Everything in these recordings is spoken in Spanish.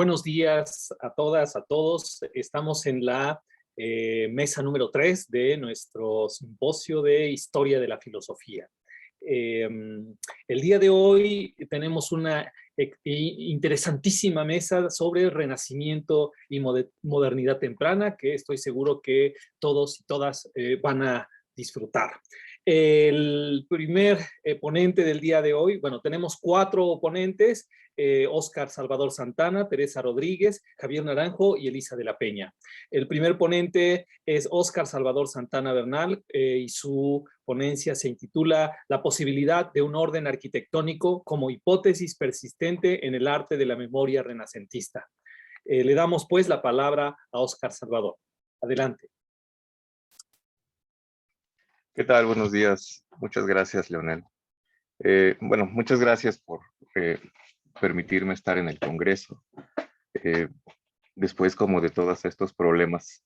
Buenos días a todas, a todos. Estamos en la mesa número 3 de nuestro simposio de Historia de la Filosofía. El día de hoy tenemos una interesantísima mesa sobre Renacimiento y modernidad temprana, que estoy seguro que todos y todas van a disfrutar. El primer ponente del día de hoy, bueno, tenemos 4 ponentes, Óscar Salvador Santana, Teresa Rodríguez, Javier Naranjo y Elisa de la Peña. El primer ponente es Óscar Salvador Santana Bernal y su ponencia se intitula La posibilidad de un orden arquitectónico como hipótesis persistente en el arte de la memoria renacentista. Le damos pues la palabra a Óscar Salvador. Adelante. ¿Qué tal? Buenos días. Muchas gracias, Leonel. Bueno, muchas gracias por permitirme estar en el Congreso. Después como de todos estos problemas,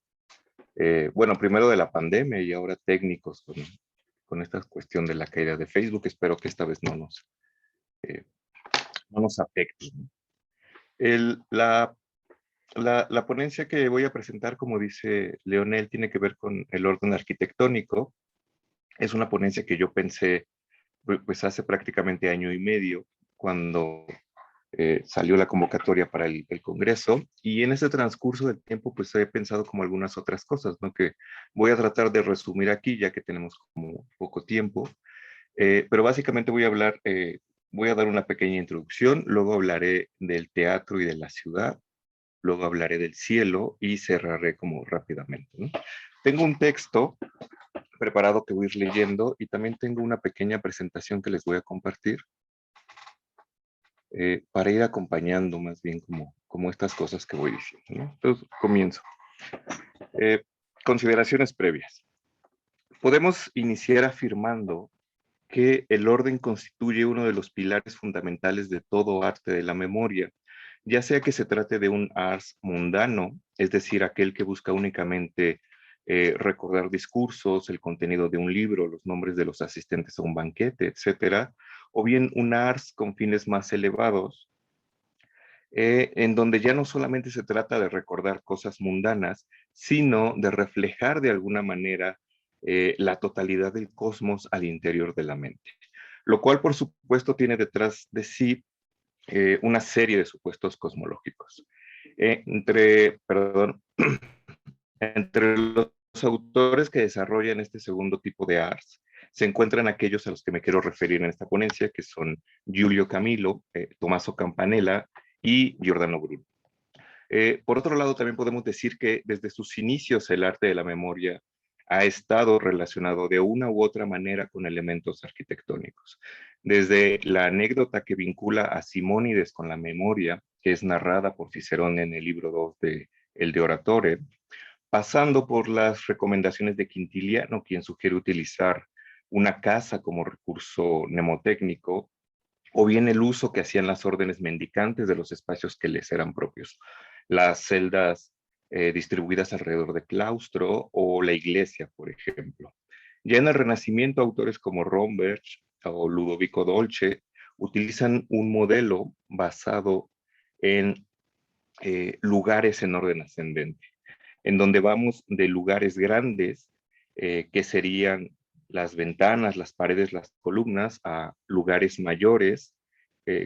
bueno, primero de la pandemia y ahora técnicos con esta cuestión de la caída de Facebook, espero que esta vez no nos afecte. La ponencia que voy a presentar, como dice Leonel, tiene que ver con el orden arquitectónico. Es una ponencia que yo pensé pues hace prácticamente año y medio, cuando salió la convocatoria para el Congreso, y en ese transcurso del tiempo pues he pensado como algunas otras cosas, ¿no? Que voy a tratar de resumir aquí, ya que tenemos como poco tiempo, pero básicamente voy a dar una pequeña introducción, luego hablaré del teatro y de la ciudad, luego hablaré del cielo y cerraré como rápidamente, ¿no? Tengo un texto preparado que voy a ir leyendo y también tengo una pequeña presentación que les voy a compartir para ir acompañando más bien como estas cosas que voy diciendo, ¿no? Entonces, comienzo. Consideraciones previas. Podemos iniciar afirmando que el orden constituye uno de los pilares fundamentales de todo arte de la memoria, ya sea que se trate de un ars mundano, es decir, aquel que busca únicamente recordar discursos, el contenido de un libro, los nombres de los asistentes a un banquete, etcétera, o bien un ars con fines más elevados, en donde ya no solamente se trata de recordar cosas mundanas, sino de reflejar de alguna manera la totalidad del cosmos al interior de la mente. Lo cual, por supuesto, tiene detrás de sí una serie de supuestos cosmológicos. Entre los autores que desarrollan este segundo tipo de ars, se encuentran aquellos a los que me quiero referir en esta ponencia, que son Giulio Camilo, Tommaso Campanella y Giordano Bruno. Por otro lado, también podemos decir que desde sus inicios el arte de la memoria ha estado relacionado de una u otra manera con elementos arquitectónicos. Desde la anécdota que vincula a Simónides con la memoria, que es narrada por Cicerón en el libro 2 de El de Oratore, pasando por las recomendaciones de Quintiliano, quien sugiere utilizar una casa como recurso mnemotécnico, o bien el uso que hacían las órdenes mendicantes de los espacios que les eran propios, las celdas distribuidas alrededor del claustro o la iglesia, por ejemplo. Ya en el Renacimiento, autores como Romberg o Ludovico Dolce utilizan un modelo basado en lugares en orden ascendente, en donde vamos de lugares grandes, que serían las ventanas, las paredes, las columnas, a lugares mayores,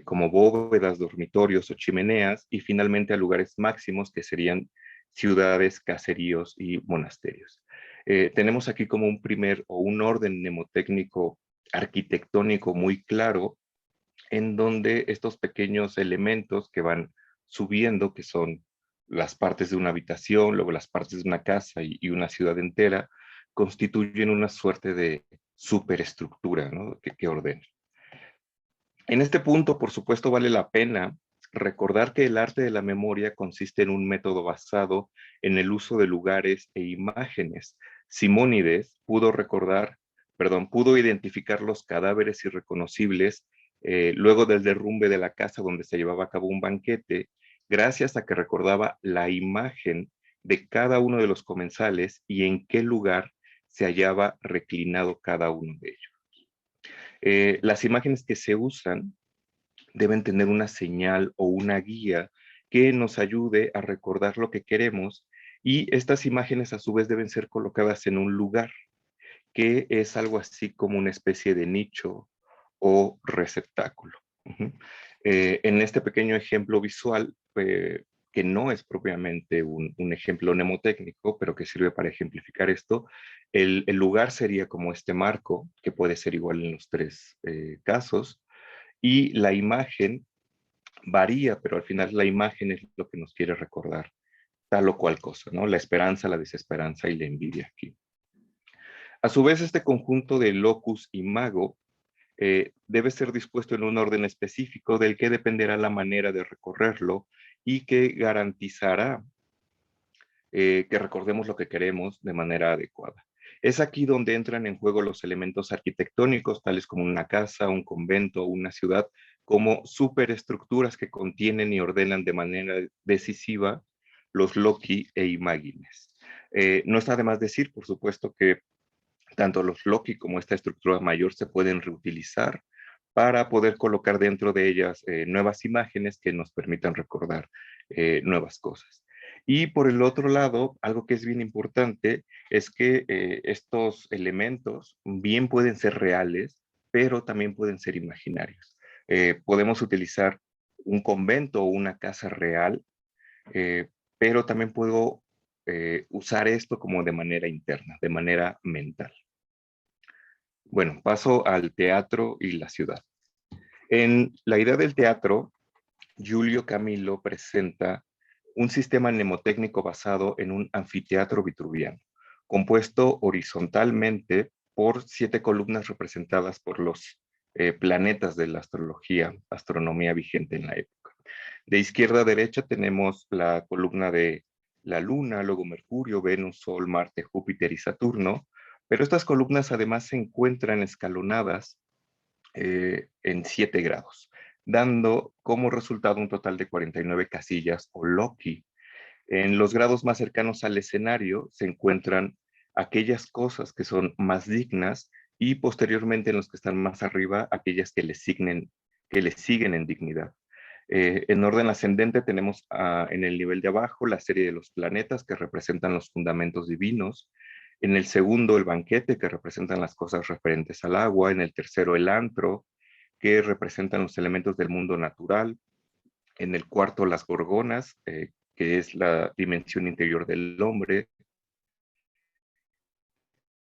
como bóvedas, dormitorios o chimeneas, y finalmente a lugares máximos, que serían ciudades, caseríos y monasterios. Tenemos aquí como un primer o un orden mnemotécnico arquitectónico muy claro, en donde estos pequeños elementos que van subiendo, que son las partes de una habitación, luego las partes de una casa y una ciudad entera, constituyen una suerte de superestructura, ¿no? que ordena. En este punto, por supuesto, vale la pena recordar que el arte de la memoria consiste en un método basado en el uso de lugares e imágenes. Simónides pudo identificar los cadáveres irreconocibles luego del derrumbe de la casa donde se llevaba a cabo un banquete, gracias a que recordaba la imagen de cada uno de los comensales y en qué lugar se hallaba reclinado cada uno de ellos. Las imágenes que se usan deben tener una señal o una guía que nos ayude a recordar lo que queremos, y estas imágenes a su vez deben ser colocadas en un lugar que es algo así como una especie de nicho o receptáculo. En este pequeño ejemplo visual, que no es propiamente un ejemplo mnemotécnico, pero que sirve para ejemplificar esto, el lugar sería como este marco, que puede ser igual en los tres casos, y la imagen varía, pero al final la imagen es lo que nos quiere recordar tal o cual cosa, ¿no? La esperanza, la desesperanza y la envidia aquí. A su vez, este conjunto de locus y mago debe ser dispuesto en un orden específico del que dependerá la manera de recorrerlo y que garantizará que recordemos lo que queremos de manera adecuada. Es aquí donde entran en juego los elementos arquitectónicos, tales como una casa, un convento, una ciudad, como superestructuras que contienen y ordenan de manera decisiva los loci e imágenes. No está de más decir, por supuesto, que tanto los loci como esta estructura mayor se pueden reutilizar para poder colocar dentro de ellas nuevas imágenes que nos permitan recordar nuevas cosas. Y por el otro lado, algo que es bien importante es que estos elementos bien pueden ser reales, pero también pueden ser imaginarios. Podemos utilizar un convento o una casa real, pero también puedo usar esto como de manera interna, de manera mental. Bueno, paso al teatro y la ciudad. En la idea del teatro, Giulio Camillo presenta un sistema mnemotécnico basado en un anfiteatro vitruviano, compuesto horizontalmente por 7 columnas representadas por los planetas de la astronomía vigente en la época. De izquierda a derecha tenemos la columna de la Luna, luego Mercurio, Venus, Sol, Marte, Júpiter y Saturno, pero estas columnas además se encuentran escalonadas en 7 grados, dando como resultado un total de 49 casillas o loci. En los grados más cercanos al escenario se encuentran aquellas cosas que son más dignas, y posteriormente en los que están más arriba, aquellas que le siguen en dignidad. En orden ascendente tenemos en el nivel de abajo la serie de los planetas que representan los fundamentos divinos. En el segundo, el banquete, que representan las cosas referentes al agua. En el tercero, el antro, que representan los elementos del mundo natural. En el cuarto, las gorgonas, que es la dimensión interior del hombre.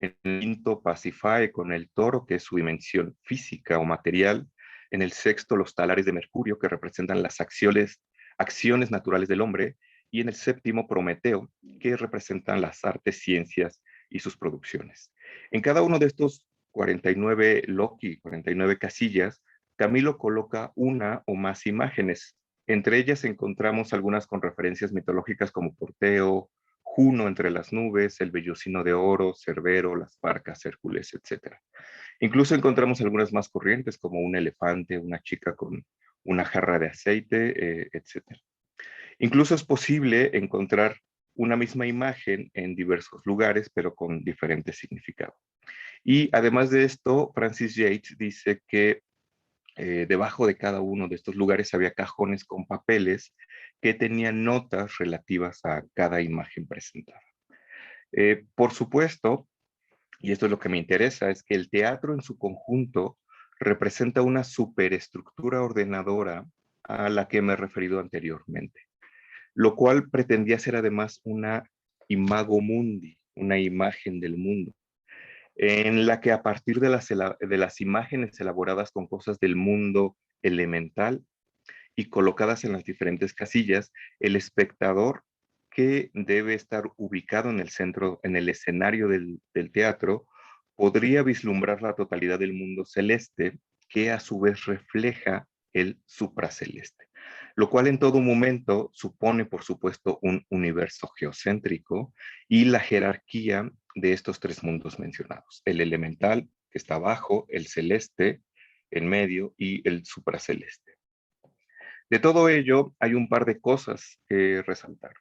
En el quinto, Pasífae, con el toro, que es su dimensión física o material. En el sexto, los talares de Mercurio, que representan las acciones naturales del hombre. Y en el séptimo, Prometeo, que representan las artes, ciencias y sus producciones. En cada uno de estos 49 loci, 49 casillas, Camilo coloca una o más imágenes. Entre ellas encontramos algunas con referencias mitológicas como Porteo, Juno entre las nubes, el vellocino de oro, Cerbero, las barcas, Hércules, etc. Incluso encontramos algunas más corrientes como un elefante, una chica con una jarra de aceite, etc. Incluso es posible encontrar una misma imagen en diversos lugares, pero con diferente significado. Y además de esto, Francis Yates dice que debajo de cada uno de estos lugares había cajones con papeles que tenían notas relativas a cada imagen presentada. Por supuesto, y esto es lo que me interesa, es que el teatro en su conjunto representa una superestructura ordenadora a la que me he referido anteriormente, lo cual pretendía ser además una imago mundi, una imagen del mundo, en la que a partir de las imágenes elaboradas con cosas del mundo elemental y colocadas en las diferentes casillas, el espectador, que debe estar ubicado en el centro, en el escenario del teatro, podría vislumbrar la totalidad del mundo celeste, que a su vez refleja el supraceleste, lo cual en todo momento supone, por supuesto, un universo geocéntrico y la jerarquía de estos 3 mundos mencionados: el elemental, que está abajo, el celeste en medio y el supraceleste. De todo ello, hay un par de cosas que resaltar.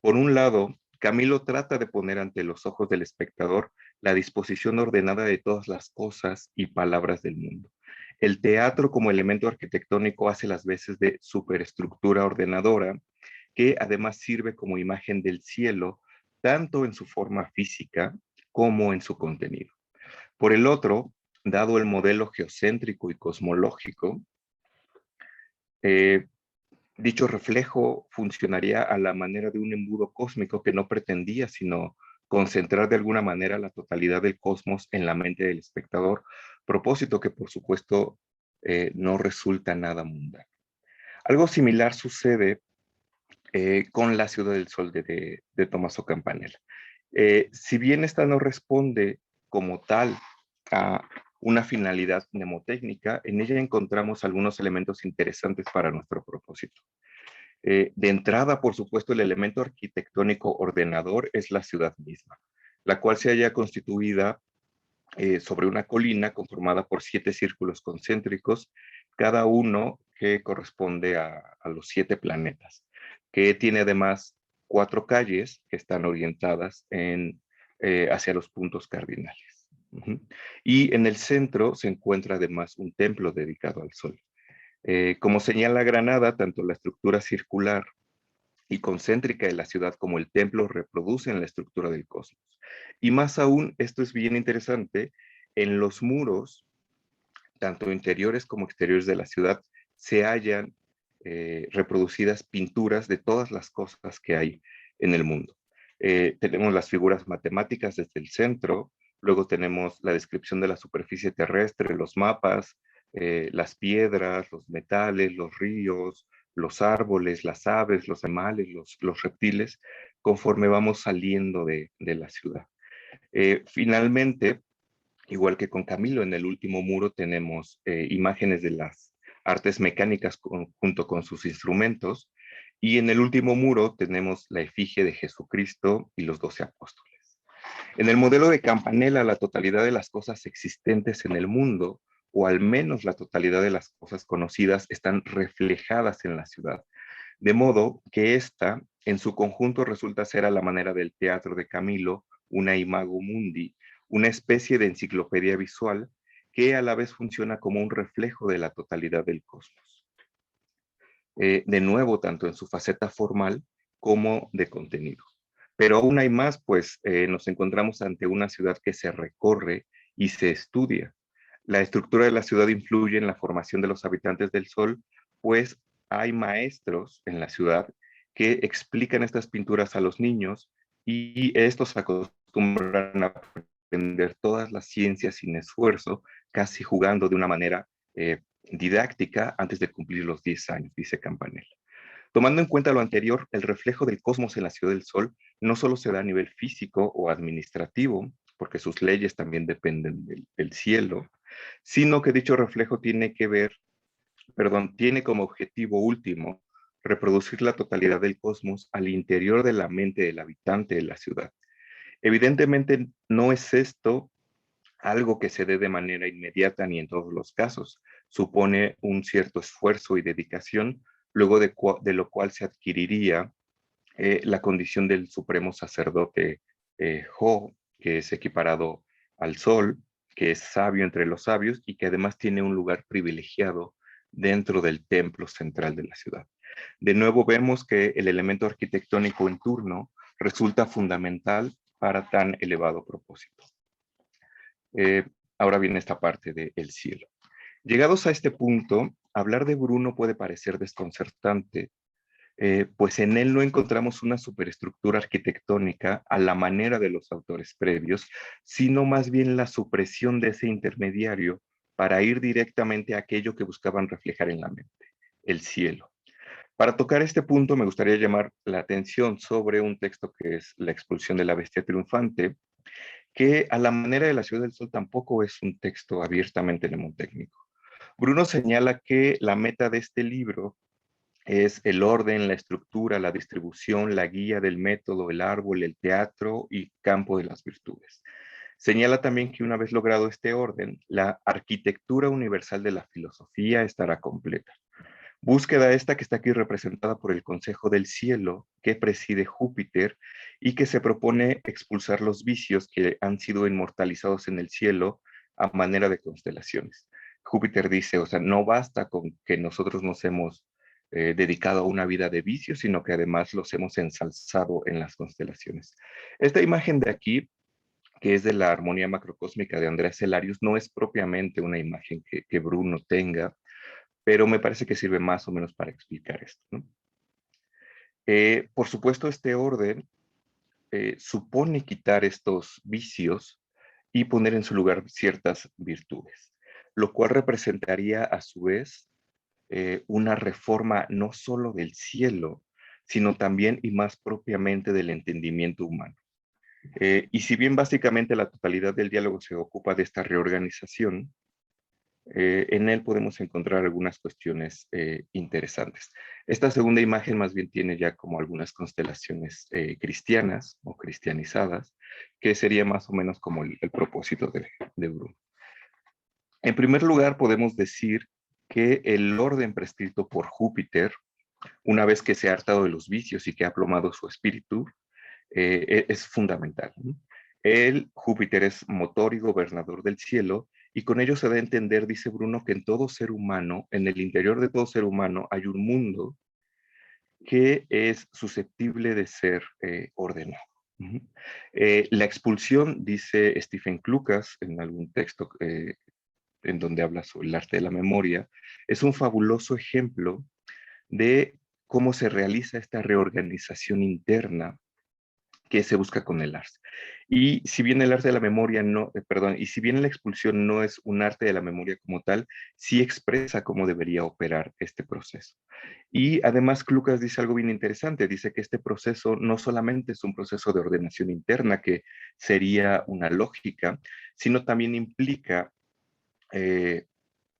Por un lado, Camilo trata de poner ante los ojos del espectador la disposición ordenada de todas las cosas y palabras del mundo. El teatro como elemento arquitectónico hace las veces de superestructura ordenadora, que además sirve como imagen del cielo, tanto en su forma física como en su contenido. Por el otro, dado el modelo geocéntrico y cosmológico, eh, dicho reflejo funcionaría a la manera de un embudo cósmico que no pretendía sino concentrar de alguna manera la totalidad del cosmos en la mente del espectador, propósito que por supuesto no resulta nada mundano. Algo similar sucede con la Ciudad del Sol de Tommaso Campanella. Si bien esta no responde como tal a una finalidad mnemotécnica, en ella encontramos algunos elementos interesantes para nuestro propósito. De entrada, por supuesto, el elemento arquitectónico ordenador es la ciudad misma, la cual se halla constituida sobre una colina conformada por 7 círculos concéntricos, cada uno que corresponde a los 7 planetas, que tiene además 4 calles que están orientadas hacia los puntos cardinales. Y en el centro se encuentra además un templo dedicado al Sol. Como señala Granada, tanto la estructura circular y concéntrica de la ciudad como el templo reproducen la estructura del cosmos. Y más aún, esto es bien interesante, en los muros, tanto interiores como exteriores de la ciudad, se hallan reproducidas pinturas de todas las cosas que hay en el mundo. Tenemos las figuras matemáticas desde el centro, luego tenemos la descripción de la superficie terrestre, los mapas, las piedras, los metales, los ríos, los árboles, las aves, los animales, los reptiles, conforme vamos saliendo de la ciudad. Finalmente, igual que con Camilo, en el último muro tenemos imágenes de las artes mecánicas junto con sus instrumentos, y en el último muro tenemos la efigie de Jesucristo y los 12 apóstoles. En el modelo de Campanella, la totalidad de las cosas existentes en el mundo, o al menos la totalidad de las cosas conocidas, están reflejadas en la ciudad, de modo que esta, en su conjunto, resulta ser a la manera del teatro de Camilo, una imago mundi, una especie de enciclopedia visual que a la vez funciona como un reflejo de la totalidad del cosmos. De nuevo, tanto en su faceta formal como de contenido. Pero aún hay más, pues nos encontramos ante una ciudad que se recorre y se estudia. La estructura de la ciudad influye en la formación de los habitantes del Sol, pues hay maestros en la ciudad que explican estas pinturas a los niños y estos acostumbran a aprender todas las ciencias sin esfuerzo, casi jugando de una manera didáctica antes de cumplir los 10 años, dice Campanella. Tomando en cuenta lo anterior, el reflejo del cosmos en la Ciudad del Sol no solo se da a nivel físico o administrativo, porque sus leyes también dependen del cielo, sino que dicho reflejo tiene como objetivo último reproducir la totalidad del cosmos al interior de la mente del habitante de la ciudad. Evidentemente no es esto algo que se dé de manera inmediata ni en todos los casos. Supone un cierto esfuerzo y dedicación, luego de lo cual se adquiriría la condición del supremo sacerdote Jo, que es equiparado al sol, que es sabio entre los sabios y que además tiene un lugar privilegiado dentro del templo central de la ciudad. De nuevo vemos que el elemento arquitectónico en turno resulta fundamental para tan elevado propósito. Ahora viene esta parte del cielo. Llegados a este punto, hablar de Bruno puede parecer desconcertante, pues en él no encontramos una superestructura arquitectónica a la manera de los autores previos, sino más bien la supresión de ese intermediario para ir directamente a aquello que buscaban reflejar en la mente, el cielo. Para tocar este punto, me gustaría llamar la atención sobre un texto que es La expulsión de la bestia triunfante, que a la manera de la Ciudad del Sol tampoco es un texto abiertamente mnemotécnico. Bruno señala que la meta de este libro es el orden, la estructura, la distribución, la guía del método, el árbol, el teatro y campo de las virtudes. Señala también que una vez logrado este orden, la arquitectura universal de la filosofía estará completa. Búsqueda esta que está aquí representada por el Consejo del Cielo, que preside Júpiter y que se propone expulsar los vicios que han sido inmortalizados en el cielo a manera de constelaciones. Júpiter dice, o sea, no basta con que nosotros nos hemos dedicado a una vida de vicio, sino que además los hemos ensalzado en las constelaciones. Esta imagen de aquí, que es de la armonía macrocósmica de Andrea Cellarius, no es propiamente una imagen que Bruno tenga, pero me parece que sirve más o menos para explicar esto, ¿no? Por supuesto, este orden supone quitar estos vicios y poner en su lugar ciertas virtudes, lo cual representaría a su vez una reforma no solo del cielo, sino también y más propiamente del entendimiento humano. Y si bien básicamente la totalidad del diálogo se ocupa de esta reorganización, en él podemos encontrar algunas cuestiones interesantes. Esta segunda imagen más bien tiene ya como algunas constelaciones cristianas o cristianizadas, que sería más o menos como el propósito de Bruno. En primer lugar, podemos decir que el orden prescrito por Júpiter, una vez que se ha hartado de los vicios y que ha plomado su espíritu, es fundamental, ¿no? Júpiter es motor y gobernador del cielo, y con ello se da a entender, dice Bruno, que en todo ser humano, en el interior de todo ser humano, hay un mundo que es susceptible de ser ordenado. La expulsión, dice Stephen Klukas en algún texto en donde habla sobre el arte de la memoria, es un fabuloso ejemplo de cómo se realiza esta reorganización interna que se busca con el arte. Y si bien el arte de la memoria no, perdón, y si bien la expulsión no es un arte de la memoria como tal, sí expresa cómo debería operar este proceso. Y además Klukas dice algo bien interesante, dice que este proceso no solamente es un proceso de ordenación interna, que sería una lógica, sino también implica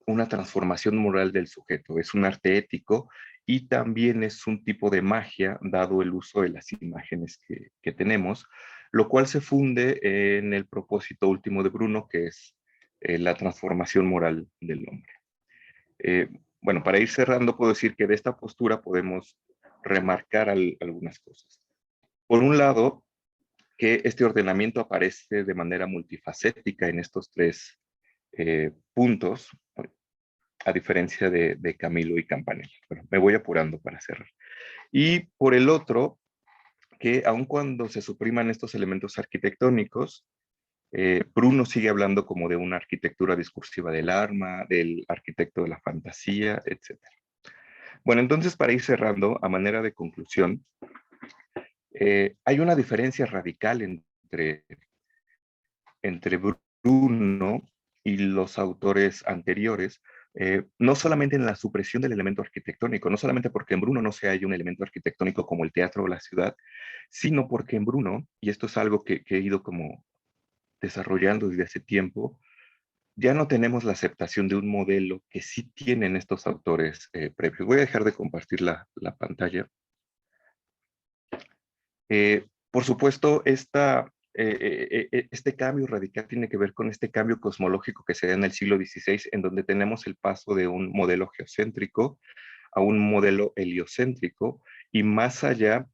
una transformación moral del sujeto, es un arte ético y también es un tipo de magia, dado el uso de las imágenes que tenemos, lo cual se funde en el propósito último de Bruno, que es la transformación moral del hombre. Bueno, para ir cerrando, puedo decir que de esta postura podemos remarcar algunas cosas. Por un lado, que este ordenamiento aparece de manera multifacética en estos tres puntos, a diferencia de Camilo y Campanella. Bueno, me voy apurando para cerrar. Y por el otro, que aun cuando se supriman estos elementos arquitectónicos, Bruno sigue hablando como de una arquitectura discursiva del arma, del arquitecto de la fantasía, etc. Bueno, entonces para ir cerrando, a manera de conclusión, hay una diferencia radical entre Bruno y los autores anteriores, no solamente en la supresión del elemento arquitectónico, no solamente porque en Bruno no se haya un elemento arquitectónico como el teatro o la ciudad, sino porque en Bruno, y esto es algo que he ido como desarrollando desde hace tiempo, ya no tenemos la aceptación de un modelo que sí tienen estos autores previos. Voy a dejar de compartir la pantalla. Por supuesto, este cambio radical tiene que ver con este cambio cosmológico que se da en el siglo XVI, en donde tenemos el paso de un modelo geocéntrico a un modelo heliocéntrico y más allá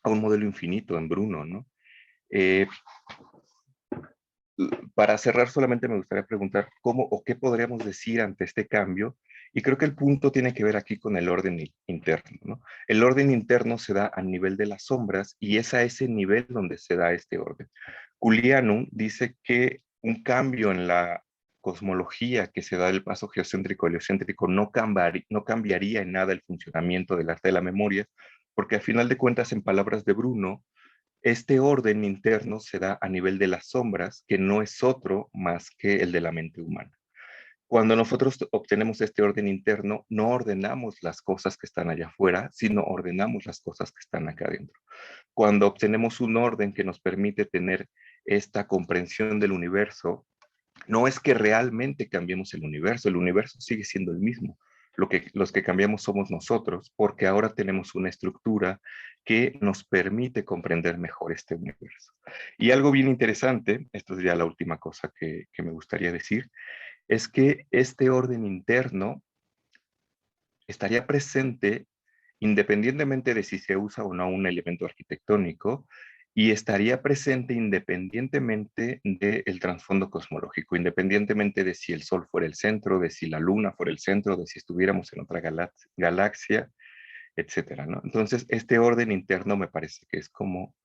a un modelo infinito en Bruno, ¿no? Para cerrar, solamente me gustaría preguntar cómo o qué podríamos decir ante este cambio, y creo que el punto tiene que ver aquí con el orden interno, ¿no? El orden interno se da a nivel de las sombras y es a ese nivel donde se da este orden. Culianu dice que un cambio en la cosmología que se da del paso geocéntrico-heliocéntrico no cambiaría en nada el funcionamiento del arte de la memoria, porque a final de cuentas, en palabras de Bruno, este orden interno se da a nivel de las sombras, que no es otro más que el de la mente humana. Cuando nosotros obtenemos este orden interno, no ordenamos las cosas que están allá afuera, sino ordenamos las cosas que están acá adentro. Cuando obtenemos un orden que nos permite tener esta comprensión del universo, no es que realmente cambiemos el universo sigue siendo el mismo. Los que cambiamos somos nosotros, porque ahora tenemos una estructura que nos permite comprender mejor este universo. Y algo bien interesante, esto es ya la última cosa que me gustaría decir, es que este orden interno estaría presente independientemente de si se usa o no un elemento arquitectónico, y estaría presente independientemente del trasfondo cosmológico, independientemente de si el Sol fuera el centro, de si la Luna fuera el centro, de si estuviéramos en otra galaxia, etcétera, ¿no? Entonces, este orden interno me parece que es como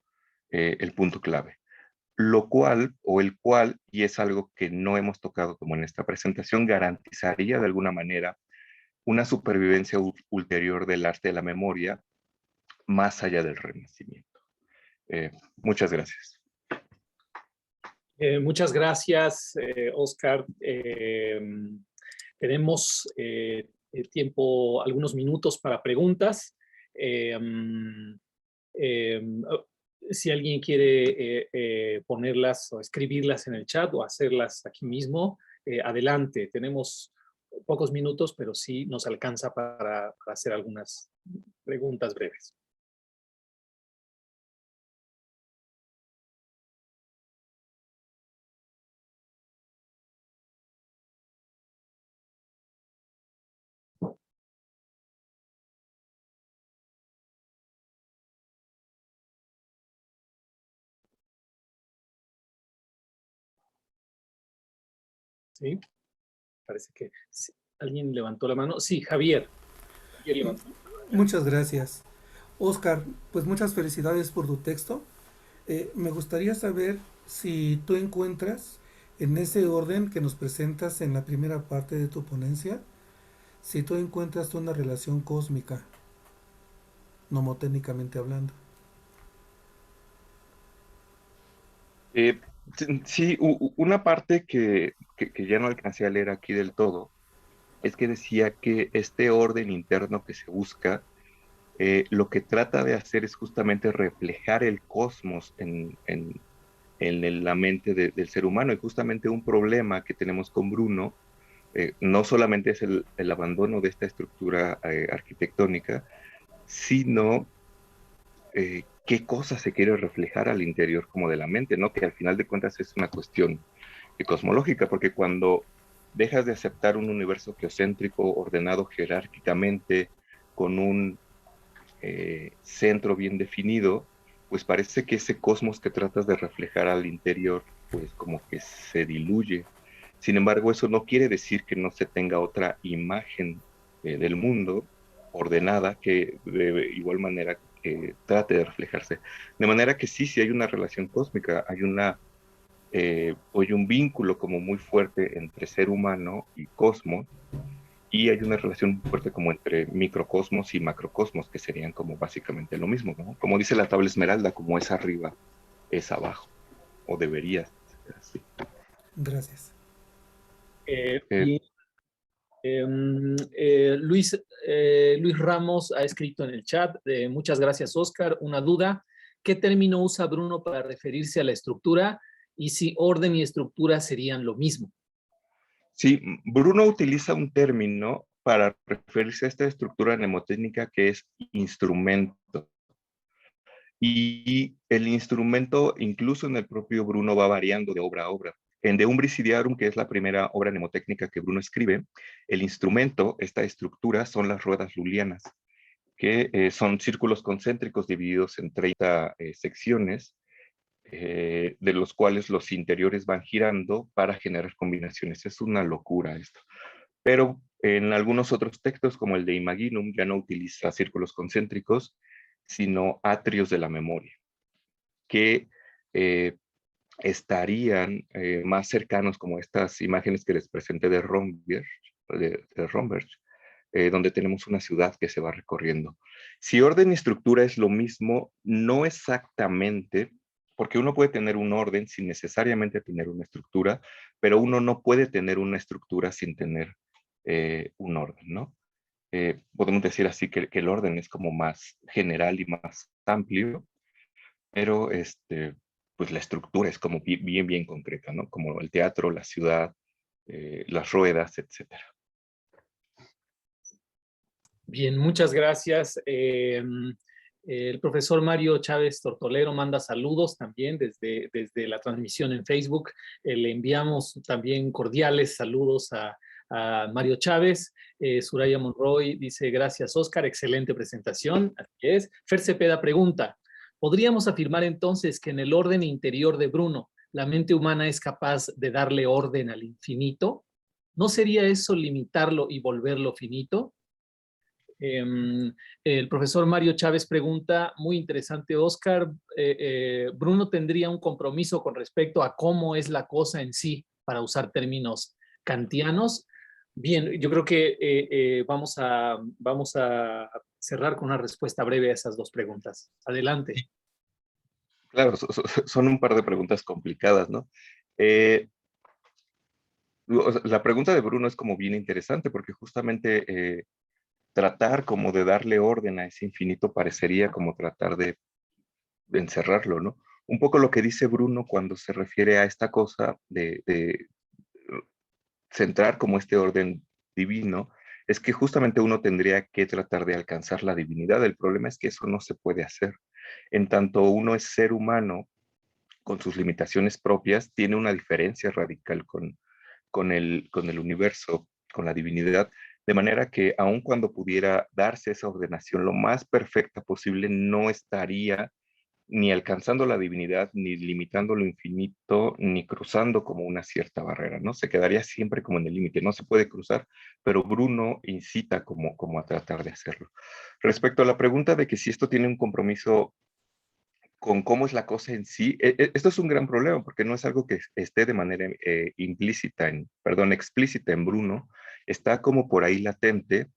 el punto clave. Lo cual, o el cual, y es algo que no hemos tocado como en esta presentación, garantizaría de alguna manera una supervivencia ulterior del arte de la memoria más allá del Renacimiento. Muchas gracias. Muchas gracias, Oscar. Tenemos tiempo, algunos minutos para preguntas. Si alguien quiere ponerlas o escribirlas en el chat o hacerlas aquí mismo, adelante. Tenemos pocos minutos, pero sí nos alcanza para hacer algunas preguntas breves. ¿Sí? Parece que sí. ¿Alguien levantó la mano? Sí, Javier. Javier levantó. Muchas gracias. Oscar, pues muchas felicidades por tu texto. Me gustaría saber si tú encuentras en ese orden que nos presentas en la primera parte de tu ponencia, si tú encuentras una relación cósmica, nomotécnicamente hablando. Sí, una parte que ya no alcancé a leer aquí del todo es que decía que este orden interno que se busca, lo que trata de hacer es justamente reflejar el cosmos en la mente del ser humano. Y justamente un problema que tenemos con Bruno, no solamente es el abandono de esta estructura arquitectónica, sino qué cosa se quiere reflejar al interior como de la mente, ¿no? Que al final de cuentas es una cuestión cosmológica, porque cuando dejas de aceptar un universo geocéntrico ordenado jerárquicamente con un centro bien definido, pues parece que ese cosmos que tratas de reflejar al interior, pues como que se diluye. Sin embargo, eso no quiere decir que no se tenga otra imagen del mundo ordenada que de igual manera trate de reflejarse. De manera que sí hay una relación cósmica, hay un vínculo como muy fuerte entre ser humano y cosmos, y hay una relación fuerte como entre microcosmos y macrocosmos, que serían como básicamente lo mismo, ¿no? Como dice la tabla esmeralda, como es arriba, es abajo, o debería ser así. Gracias. Eh, Luis, Luis Ramos ha escrito en el chat, muchas gracias, Oscar. Una duda, ¿qué término usa Bruno para referirse a la estructura y si orden y estructura serían lo mismo? Sí, Bruno utiliza un término para referirse a esta estructura mnemotécnica que es instrumento. Y el instrumento, incluso en el propio Bruno, va variando de obra a obra. En De Umbris Idearum, que es la primera obra mnemotécnica que Bruno escribe, el instrumento, esta estructura, son las ruedas lulianas, que son círculos concéntricos divididos en 30 secciones, de los cuales los interiores van girando para generar combinaciones. Es una locura esto. Pero en algunos otros textos, como el de Imaginum, ya no utiliza círculos concéntricos, sino atrios de la memoria, que estarían más cercanos como estas imágenes que les presenté de Romberg, donde tenemos una ciudad que se va recorriendo. Si orden y estructura es lo mismo, no exactamente, porque uno puede tener un orden sin necesariamente tener una estructura, pero uno no puede tener una estructura sin tener un orden, ¿no? Podemos decir así que el orden es como más general y más amplio, pero pues la estructura es como bien concreta, ¿no? Como el teatro, la ciudad, las ruedas, etcétera. Bien, muchas gracias. El profesor Mario Chávez Tortolero manda saludos también desde la transmisión en Facebook. Le enviamos también cordiales saludos a Mario Chávez. Suraya Monroy dice, gracias Oscar, excelente presentación. Así es. Fer Cepeda pregunta, ¿podríamos afirmar entonces que en el orden interior de Bruno, la mente humana es capaz de darle orden al infinito? ¿No sería eso limitarlo y volverlo finito? El profesor Mario Chávez pregunta, muy interesante, Oscar, ¿Bruno tendría un compromiso con respecto a cómo es la cosa en sí, para usar términos kantianos? Bien, yo creo que vamos a cerrar con una respuesta breve a esas dos preguntas. Adelante. Claro, son un par de preguntas complicadas, ¿no? Eh, la pregunta de Bruno es como bien interesante porque justamente tratar como de darle orden a ese infinito parecería como tratar de encerrarlo, ¿no? Un poco lo que dice Bruno cuando se refiere a esta cosa de centrar como este orden divino, es que justamente uno tendría que tratar de alcanzar la divinidad. El problema es que eso no se puede hacer. En tanto uno es ser humano, con sus limitaciones propias, tiene una diferencia radical con el universo, con la divinidad, de manera que aun cuando pudiera darse esa ordenación lo más perfecta posible, no estaría ni alcanzando la divinidad, ni limitando lo infinito, ni cruzando como una cierta barrera, ¿no? Se quedaría siempre como en el límite, no se puede cruzar, pero Bruno incita como a tratar de hacerlo. Respecto a la pregunta de que si esto tiene un compromiso con cómo es la cosa en sí, esto es un gran problema porque no es algo que esté de manera explícita en Bruno, está como por ahí latente,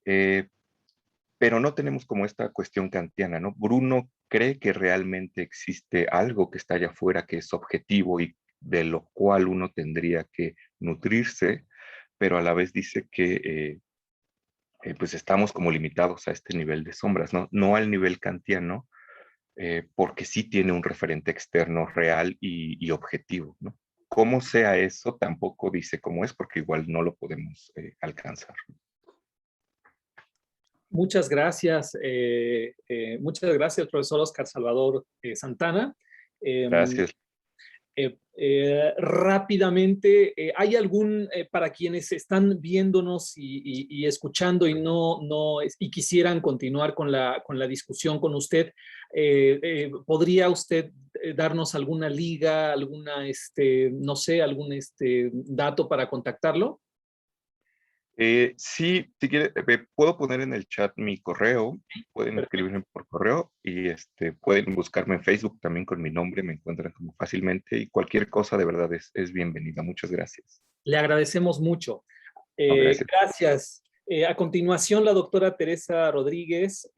eh, pero no tenemos como esta cuestión kantiana, ¿no? Bruno cree que realmente existe algo que está allá afuera, que es objetivo y de lo cual uno tendría que nutrirse, pero a la vez dice que pues estamos como limitados a este nivel de sombras, ¿no? No al nivel kantiano, porque sí tiene un referente externo real y objetivo, ¿no? Cómo sea eso, tampoco dice cómo es, porque igual no lo podemos alcanzar. Muchas gracias, profesor Oscar Salvador Santana. Eh, Gracias. Rápidamente, ¿hay algún, para quienes están viéndonos y escuchando y quisieran continuar con la discusión con usted, ¿podría usted darnos alguna liga, no sé, algún dato para contactarlo? Sí, si quiere, puedo poner en el chat mi correo, pueden escribirme por correo y pueden buscarme en Facebook también con mi nombre, me encuentran como fácilmente y cualquier cosa de verdad es bienvenida. Muchas gracias. Le agradecemos mucho. No, gracias. Gracias. A continuación, la doctora Teresa Rodríguez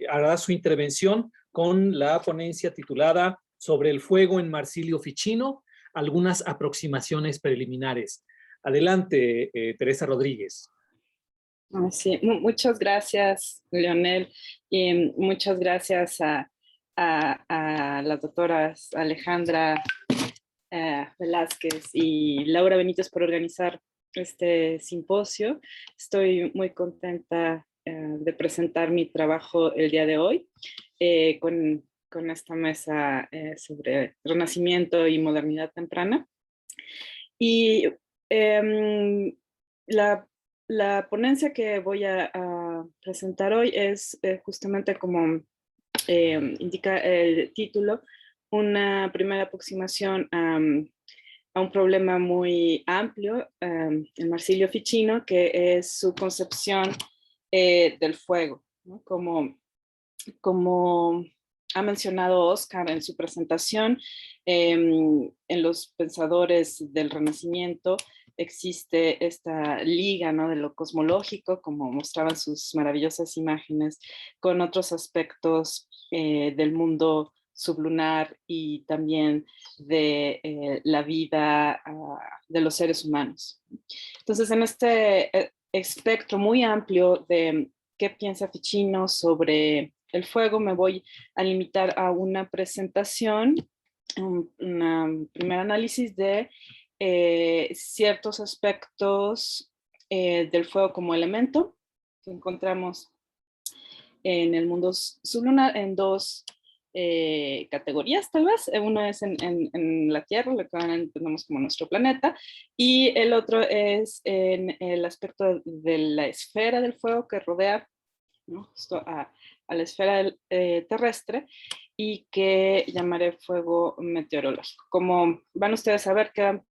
hará su intervención con la ponencia titulada Sobre el fuego en Marsilio Ficino, algunas aproximaciones preliminares. Adelante, Teresa Rodríguez. Sí, muchas gracias, Leonel, y muchas gracias a las doctoras Alejandra Velázquez y Laura Benítez por organizar este simposio. Estoy muy contenta de presentar mi trabajo el día de hoy con esta mesa sobre renacimiento y modernidad temprana. Y la ponencia que voy a presentar hoy es justamente como indica el título, una primera aproximación a un problema muy amplio, el Marsilio Ficino, que es su concepción del fuego, ¿no? Como ha mencionado Oscar en su presentación, en los pensadores del Renacimiento existe esta liga, ¿no?, de lo cosmológico, como mostraban sus maravillosas imágenes, con otros aspectos del mundo sublunar y también de la vida de los seres humanos. Entonces, en este espectro muy amplio de qué piensa Ficino sobre el fuego, me voy a limitar a una presentación, un primer análisis de ciertos aspectos del fuego como elemento que encontramos en el mundo sublunar en dos categorías, tal vez. Uno es en la Tierra, lo que entendemos como nuestro planeta, y el otro es en el aspecto de la esfera del fuego que rodea, ¿no?, justo a la esfera terrestre, y que llamaré fuego meteorológico. Como van ustedes a ver, quedan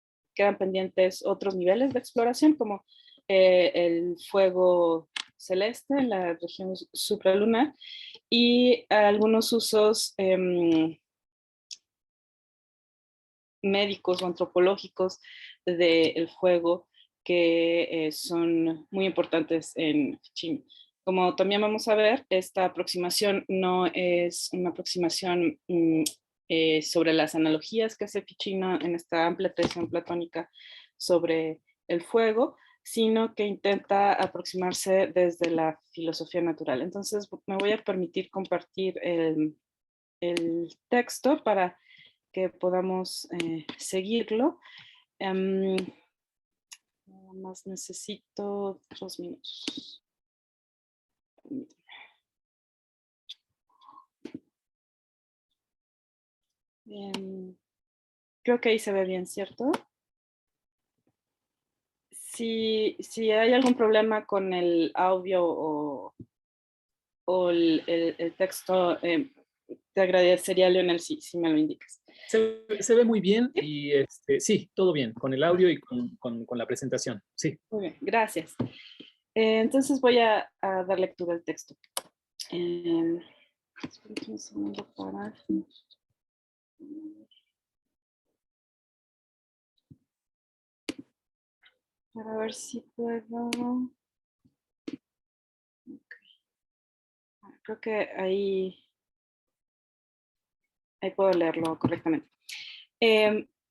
pendientes otros niveles de exploración, como el fuego celeste en la región supralunar y algunos usos médicos o antropológicos del fuego que son muy importantes en Ficino. Como también vamos a ver, esta aproximación no es una aproximación sobre las analogías que hace Ficino en esta amplia tradición platónica sobre el fuego, sino que intenta aproximarse desde la filosofía natural. Entonces me voy a permitir compartir el texto para que podamos seguirlo. Nada más necesito 2 minutos. Creo que ahí se ve bien, ¿cierto? Si hay algún problema con el audio o el texto, te agradecería, Leonel, si me lo indicas. Se ve muy bien y sí, todo bien, con el audio y con la presentación. Sí. Muy bien, gracias. Entonces voy a dar lectura al texto. Espérate un segundo para ver si puedo. Okay. Creo que ahí puedo leerlo correctamente.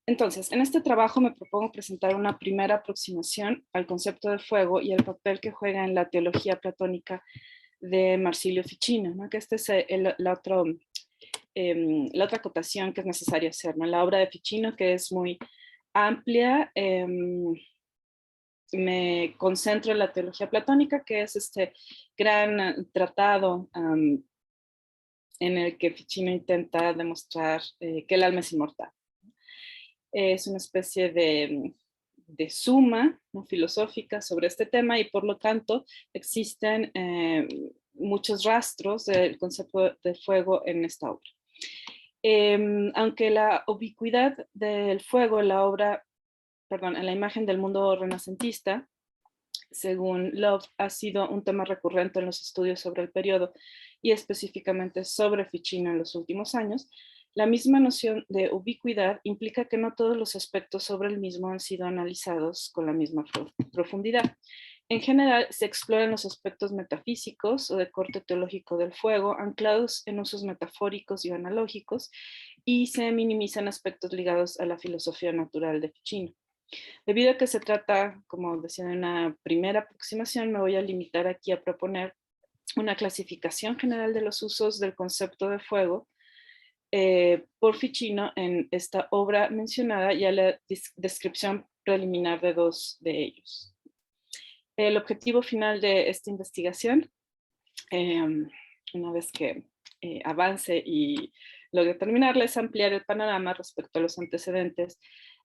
Entonces, en este trabajo me propongo presentar una primera aproximación al concepto de fuego y el papel que juega en la teología platónica de Marsilio Ficino, ¿no? Que esta es la otra acotación que es necesario hacer, ¿no? La obra de Ficino, que es muy amplia, me concentro en la teología platónica, que es este gran tratado en el que Ficino intenta demostrar que el alma es inmortal. Es una especie de suma, ¿no?, filosófica sobre este tema y por lo tanto existen muchos rastros del concepto de fuego en esta obra. Aunque la ubicuidad del fuego en en la imagen del mundo renacentista, según Love, ha sido un tema recurrente en los estudios sobre el periodo y específicamente sobre Ficino en los últimos años, la misma noción de ubicuidad implica que no todos los aspectos sobre el mismo han sido analizados con la misma profundidad. En general, se exploran los aspectos metafísicos o de corte teológico del fuego, anclados en usos metafóricos y analógicos, y se minimizan aspectos ligados a la filosofía natural de Ficino. Debido a que se trata, como decía, de una primera aproximación, me voy a limitar aquí a proponer una clasificación general de los usos del concepto de fuego por Ficino en esta obra mencionada y a la descripción preliminar de 2 de ellos. El objetivo final de esta investigación, una vez que avance y logre terminarla, es ampliar el panorama respecto a los antecedentes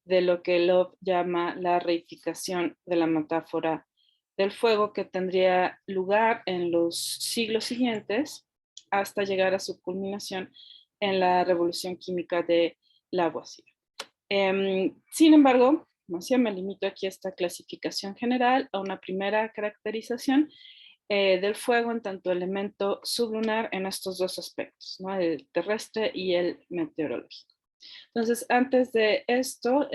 de lo que Love llama la reificación de la metáfora del fuego, que tendría lugar en los siglos siguientes hasta llegar a su culminación en la revolución química de Lavoisier. Sin embargo, como decía, me limito aquí a esta clasificación general, a una primera caracterización del fuego en tanto elemento sublunar en estos 2 aspectos, ¿no?, el terrestre y el meteorológico. Entonces, antes de esto,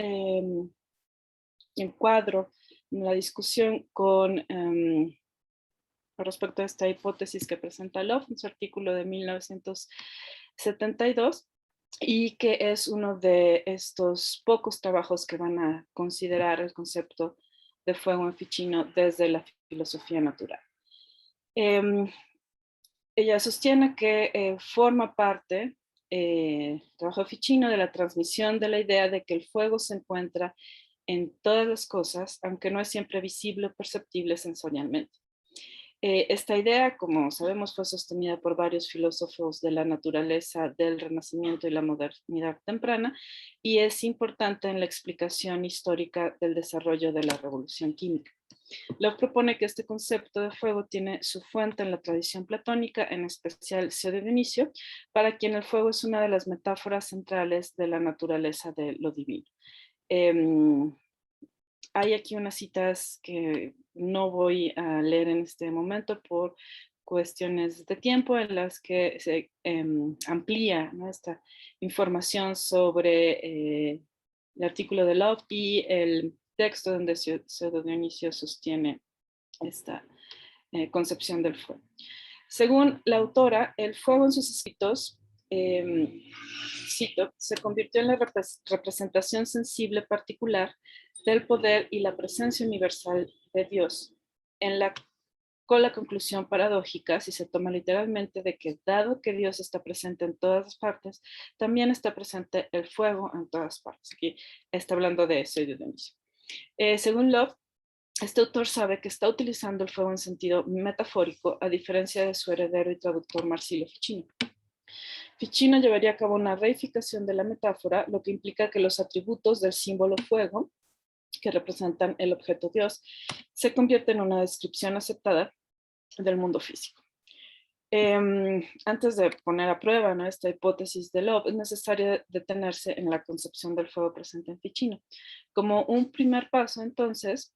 encuadro la discusión con respecto a esta hipótesis que presenta Love en su artículo de 1972 y que es uno de estos pocos trabajos que van a considerar el concepto de fuego en Ficino desde la filosofía natural. Ella sostiene que forma parte el trabajo de Ficino de la transmisión de la idea de que el fuego se encuentra en todas las cosas, aunque no es siempre visible o perceptible sensorialmente. Esta idea, como sabemos, fue sostenida por varios filósofos de la naturaleza del Renacimiento y la modernidad temprana y es importante en la explicación histórica del desarrollo de la revolución química. Love propone que este concepto de fuego tiene su fuente en la tradición platónica, en especial Seo de Dionisio, para quien el fuego es una de las metáforas centrales de la naturaleza de lo divino. Hay aquí unas citas que no voy a leer en este momento por cuestiones de tiempo, en las que se amplía, ¿no?, esta información sobre el artículo de Love y el texto donde Pseudo Dionisio sostiene esta concepción del fuego. Según la autora, el fuego en sus escritos, cito, se convirtió en la representación sensible particular del poder y la presencia universal de Dios, con la conclusión paradójica, si se toma literalmente, de que dado que Dios está presente en todas partes, también está presente el fuego en todas partes. Aquí está hablando de Pseudo Dionisio. Según Love, este autor sabe que está utilizando el fuego en sentido metafórico, a diferencia de su heredero y traductor Marsilio Ficino. Ficino llevaría a cabo una reificación de la metáfora, lo que implica que los atributos del símbolo fuego, que representan el objeto Dios, se convierten en una descripción aceptada del mundo físico. Antes de poner a prueba, ¿no?, esta hipótesis de Love, es necesario detenerse en la concepción del fuego presente en Ficino. Como un primer paso, entonces,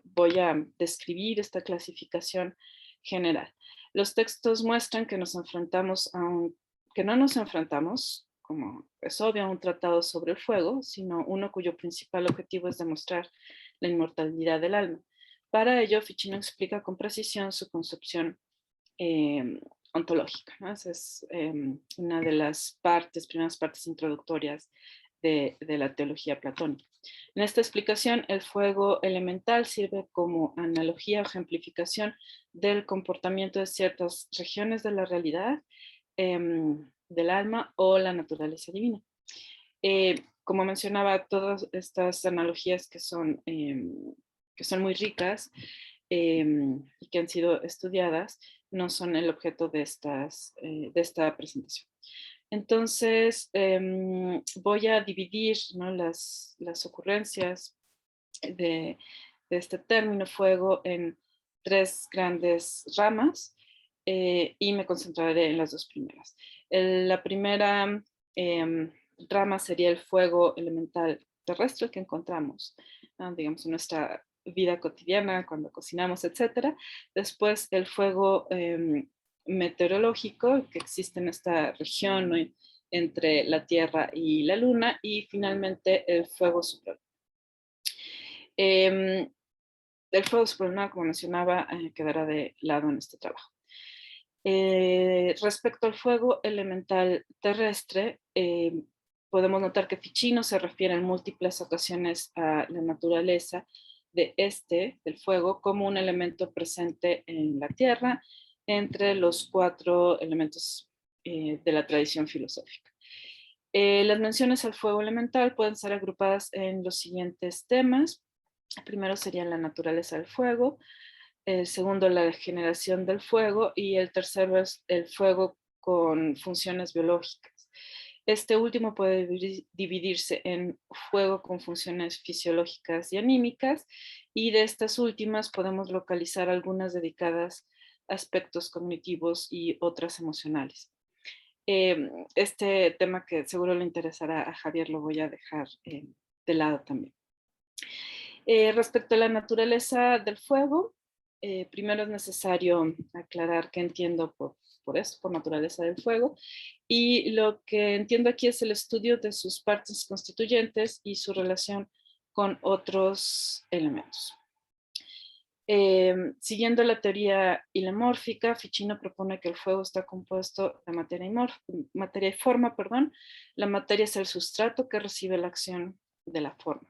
voy a describir esta clasificación general. Los textos muestran que que no nos enfrentamos, como es obvio, a un tratado sobre el fuego, sino uno cuyo principal objetivo es demostrar la inmortalidad del alma. Para ello, Ficino explica con precisión su concepción ontológica, ¿no? Esa es una de las primeras partes introductorias de la teología platónica. En esta explicación, el fuego elemental sirve como analogía o ejemplificación del comportamiento de ciertas regiones de la realidad, del alma o la naturaleza divina. Como mencionaba, todas estas analogías que son muy ricas y que han sido estudiadas, no son el objeto de esta presentación. Entonces, voy a dividir, ¿no?, las ocurrencias de este término fuego en 3 grandes ramas y me concentraré en las 2 primeras. La primera rama sería el fuego elemental terrestre que encontramos, ¿no?, digamos, en nuestra vida cotidiana, cuando cocinamos, etcétera. Después el fuego meteorológico que existe en esta región, ¿no?, entre la Tierra y la Luna, y finalmente el fuego supernal. El fuego supernal, como mencionaba, quedará de lado en este trabajo. Respecto al fuego elemental terrestre, podemos notar que Ficino se refiere en múltiples ocasiones a la naturaleza del fuego, como un elemento presente en la Tierra, entre los 4 elementos de la tradición filosófica. Las menciones al fuego elemental pueden ser agrupadas en los siguientes temas. El primero sería la naturaleza del fuego, el segundo la generación del fuego y el tercero es el fuego con funciones biológicas. Este último puede dividirse en fuego con funciones fisiológicas y anímicas, y de estas últimas podemos localizar algunas dedicadas a aspectos cognitivos y otras emocionales. Este tema, que seguro le interesará a Javier, lo voy a dejar de lado también. Respecto a la naturaleza del fuego, primero es necesario aclarar qué entiendo por naturaleza del fuego, y lo que entiendo aquí es el estudio de sus partes constituyentes y su relación con otros elementos. Siguiendo la teoría hilemórfica, Ficino propone que el fuego está compuesto de materia y forma. La materia es el sustrato que recibe la acción de la forma.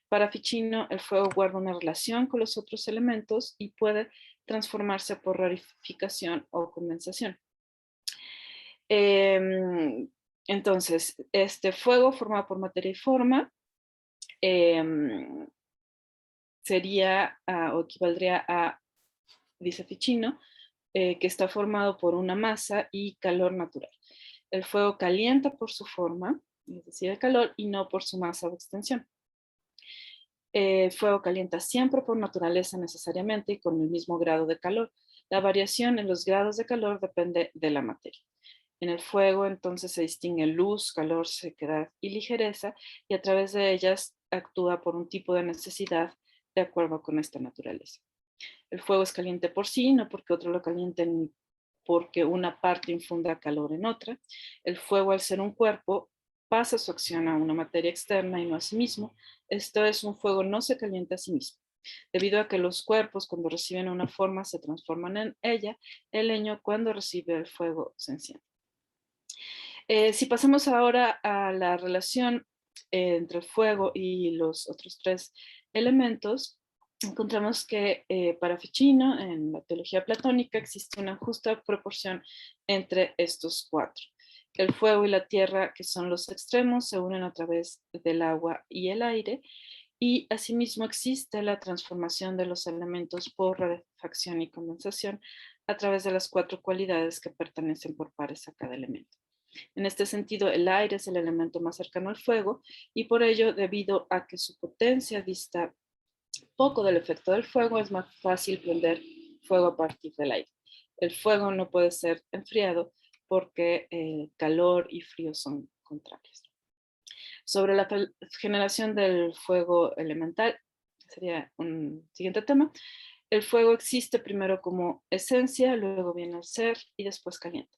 Para Ficino, el fuego guarda una relación con los otros elementos y puede transformarse por rarificación o condensación. Entonces, este fuego formado por materia y forma sería o equivaldría a, dice Ficino, que está formado por una masa y calor natural. El fuego calienta por su forma, es decir, el calor, y no por su masa o extensión. El fuego calienta siempre por naturaleza necesariamente y con el mismo grado de calor. La variación en los grados de calor depende de la materia. En el fuego entonces se distingue luz, calor, sequedad y ligereza, y a través de ellas actúa por un tipo de necesidad de acuerdo con esta naturaleza. El fuego es caliente por sí, no porque otro lo caliente ni porque una parte infunda calor en otra. El fuego, al ser un cuerpo, pasa su acción a una materia externa y no a sí mismo. Esto es, un fuego no se calienta a sí mismo. Debido a que los cuerpos, cuando reciben una forma, se transforman en ella, el leño, cuando recibe el fuego, se enciende. Si pasamos ahora a la relación entre el fuego y los otros tres elementos, encontramos que para Ficino, en la teología platónica, existe una justa proporción entre estos cuatro. El fuego y la tierra, que son los extremos, se unen a través del agua y el aire, y asimismo existe la transformación de los elementos por rarefacción y condensación a través de las cuatro cualidades que pertenecen por pares a cada elemento. En este sentido, el aire es el elemento más cercano al fuego y por ello, debido a que su potencia dista poco del efecto del fuego, es más fácil prender fuego a partir del aire. El fuego no puede ser enfriado porque calor y frío son contrarios. Sobre la generación del fuego elemental, sería un siguiente tema. El fuego existe primero como esencia, luego viene el ser y después caliente.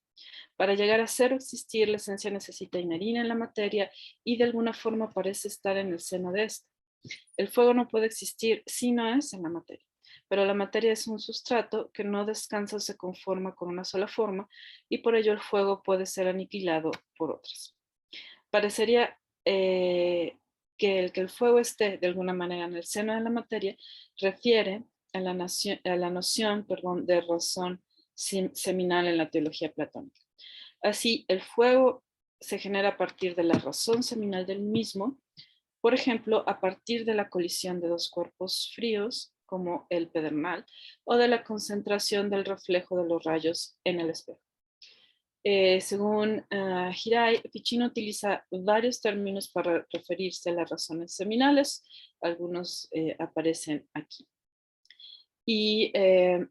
Para llegar a ser o existir, la esencia necesita inherir en la materia y de alguna forma parece estar en el seno de esta. El fuego no puede existir si no es en la materia, pero la materia es un sustrato que no descansa o se conforma con una sola forma y por ello el fuego puede ser aniquilado por otras. Parecería que el fuego esté de alguna manera en el seno de la materia refiere a la noción de razón seminal en la teología platónica. Así, el fuego se genera a partir de la razón seminal del mismo, por ejemplo, a partir de la colisión de dos cuerpos fríos, como el pedernal, o de la concentración del reflejo de los rayos en el espejo. Según Hirai, Ficino utiliza varios términos para referirse a las razones seminales. Algunos aparecen aquí. Y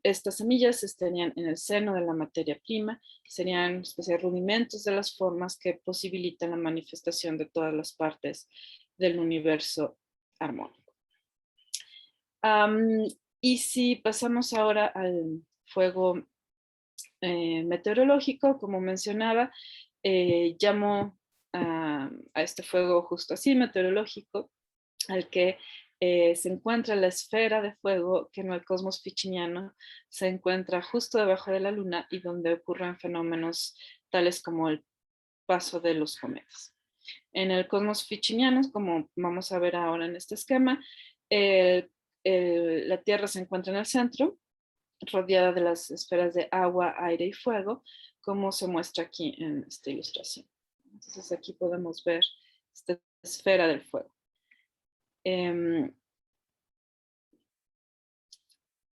estas semillas estarían en el seno de la materia prima, serían especie de rudimentos de las formas que posibilitan la manifestación de todas las partes del universo armónico. Y si pasamos ahora al fuego meteorológico, como mencionaba, llamo a este fuego justo así, meteorológico, al que se encuentra la esfera de fuego que en el cosmos ficiniano se encuentra justo debajo de la luna y donde ocurren fenómenos tales como el paso de los cometas. En el cosmos ficiniano, como vamos a ver ahora en este esquema, la Tierra se encuentra en el centro, rodeada de las esferas de agua, aire y fuego, como se muestra aquí en esta ilustración. Entonces aquí podemos ver esta esfera del fuego.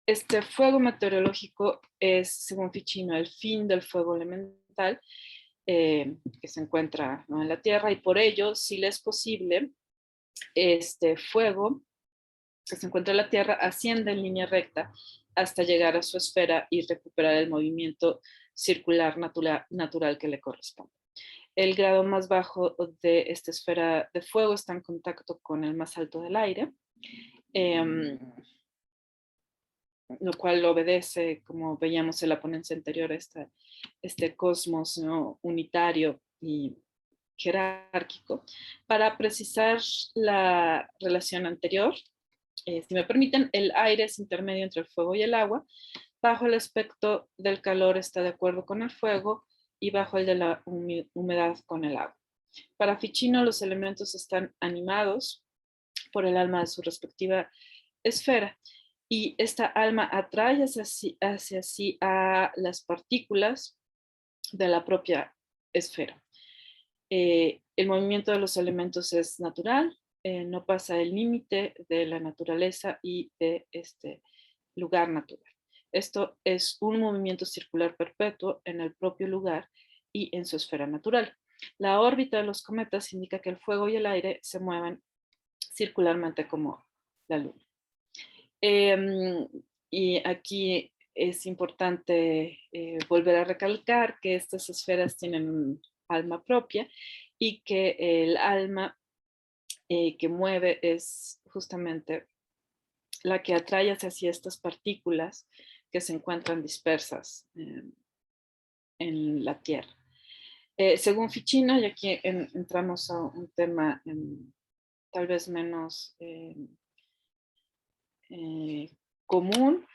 Este fuego meteorológico es, según Ficino, el fin del fuego elemental que se encuentra, ¿no?, en la Tierra, y por ello, si le es posible, este fuego que se encuentra en la Tierra asciende en línea recta hasta llegar a su esfera y recuperar el movimiento circular natural que le corresponde. El grado más bajo de esta esfera de fuego está en contacto con el más alto del aire, lo cual obedece, como veíamos en la ponencia anterior, este cosmos, ¿no?, unitario y jerárquico. Para precisar la relación anterior, si me permiten, el aire es intermedio entre el fuego y el agua. Bajo el aspecto del calor está de acuerdo con el fuego y bajo el de la humedad con el agua. Para Ficino, los elementos están animados por el alma de su respectiva esfera y esta alma atrae hacia sí a las partículas de la propia esfera. El movimiento de los elementos es natural, no pasa el límite de la naturaleza y de este lugar natural. Esto es un movimiento circular perpetuo en el propio lugar y en su esfera natural. La órbita de los cometas indica que el fuego y el aire se mueven circularmente como la luna. Y aquí es importante volver a recalcar que estas esferas tienen un alma propia y que el alma que mueve es justamente la que atrae hacia estas partículas que se encuentran dispersas en la Tierra. Según Ficino, y aquí entramos a un tema tal vez menos común,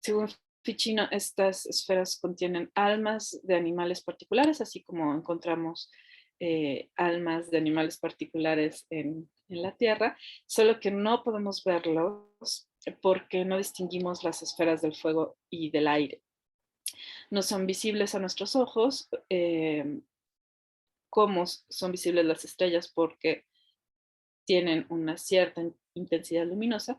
según Ficino, estas esferas contienen almas de animales particulares, así como encontramos almas de animales particulares en la Tierra, solo que no podemos verlos porque no distinguimos las esferas del fuego y del aire. No son visibles a nuestros ojos, como son visibles las estrellas porque tienen una cierta intensidad luminosa,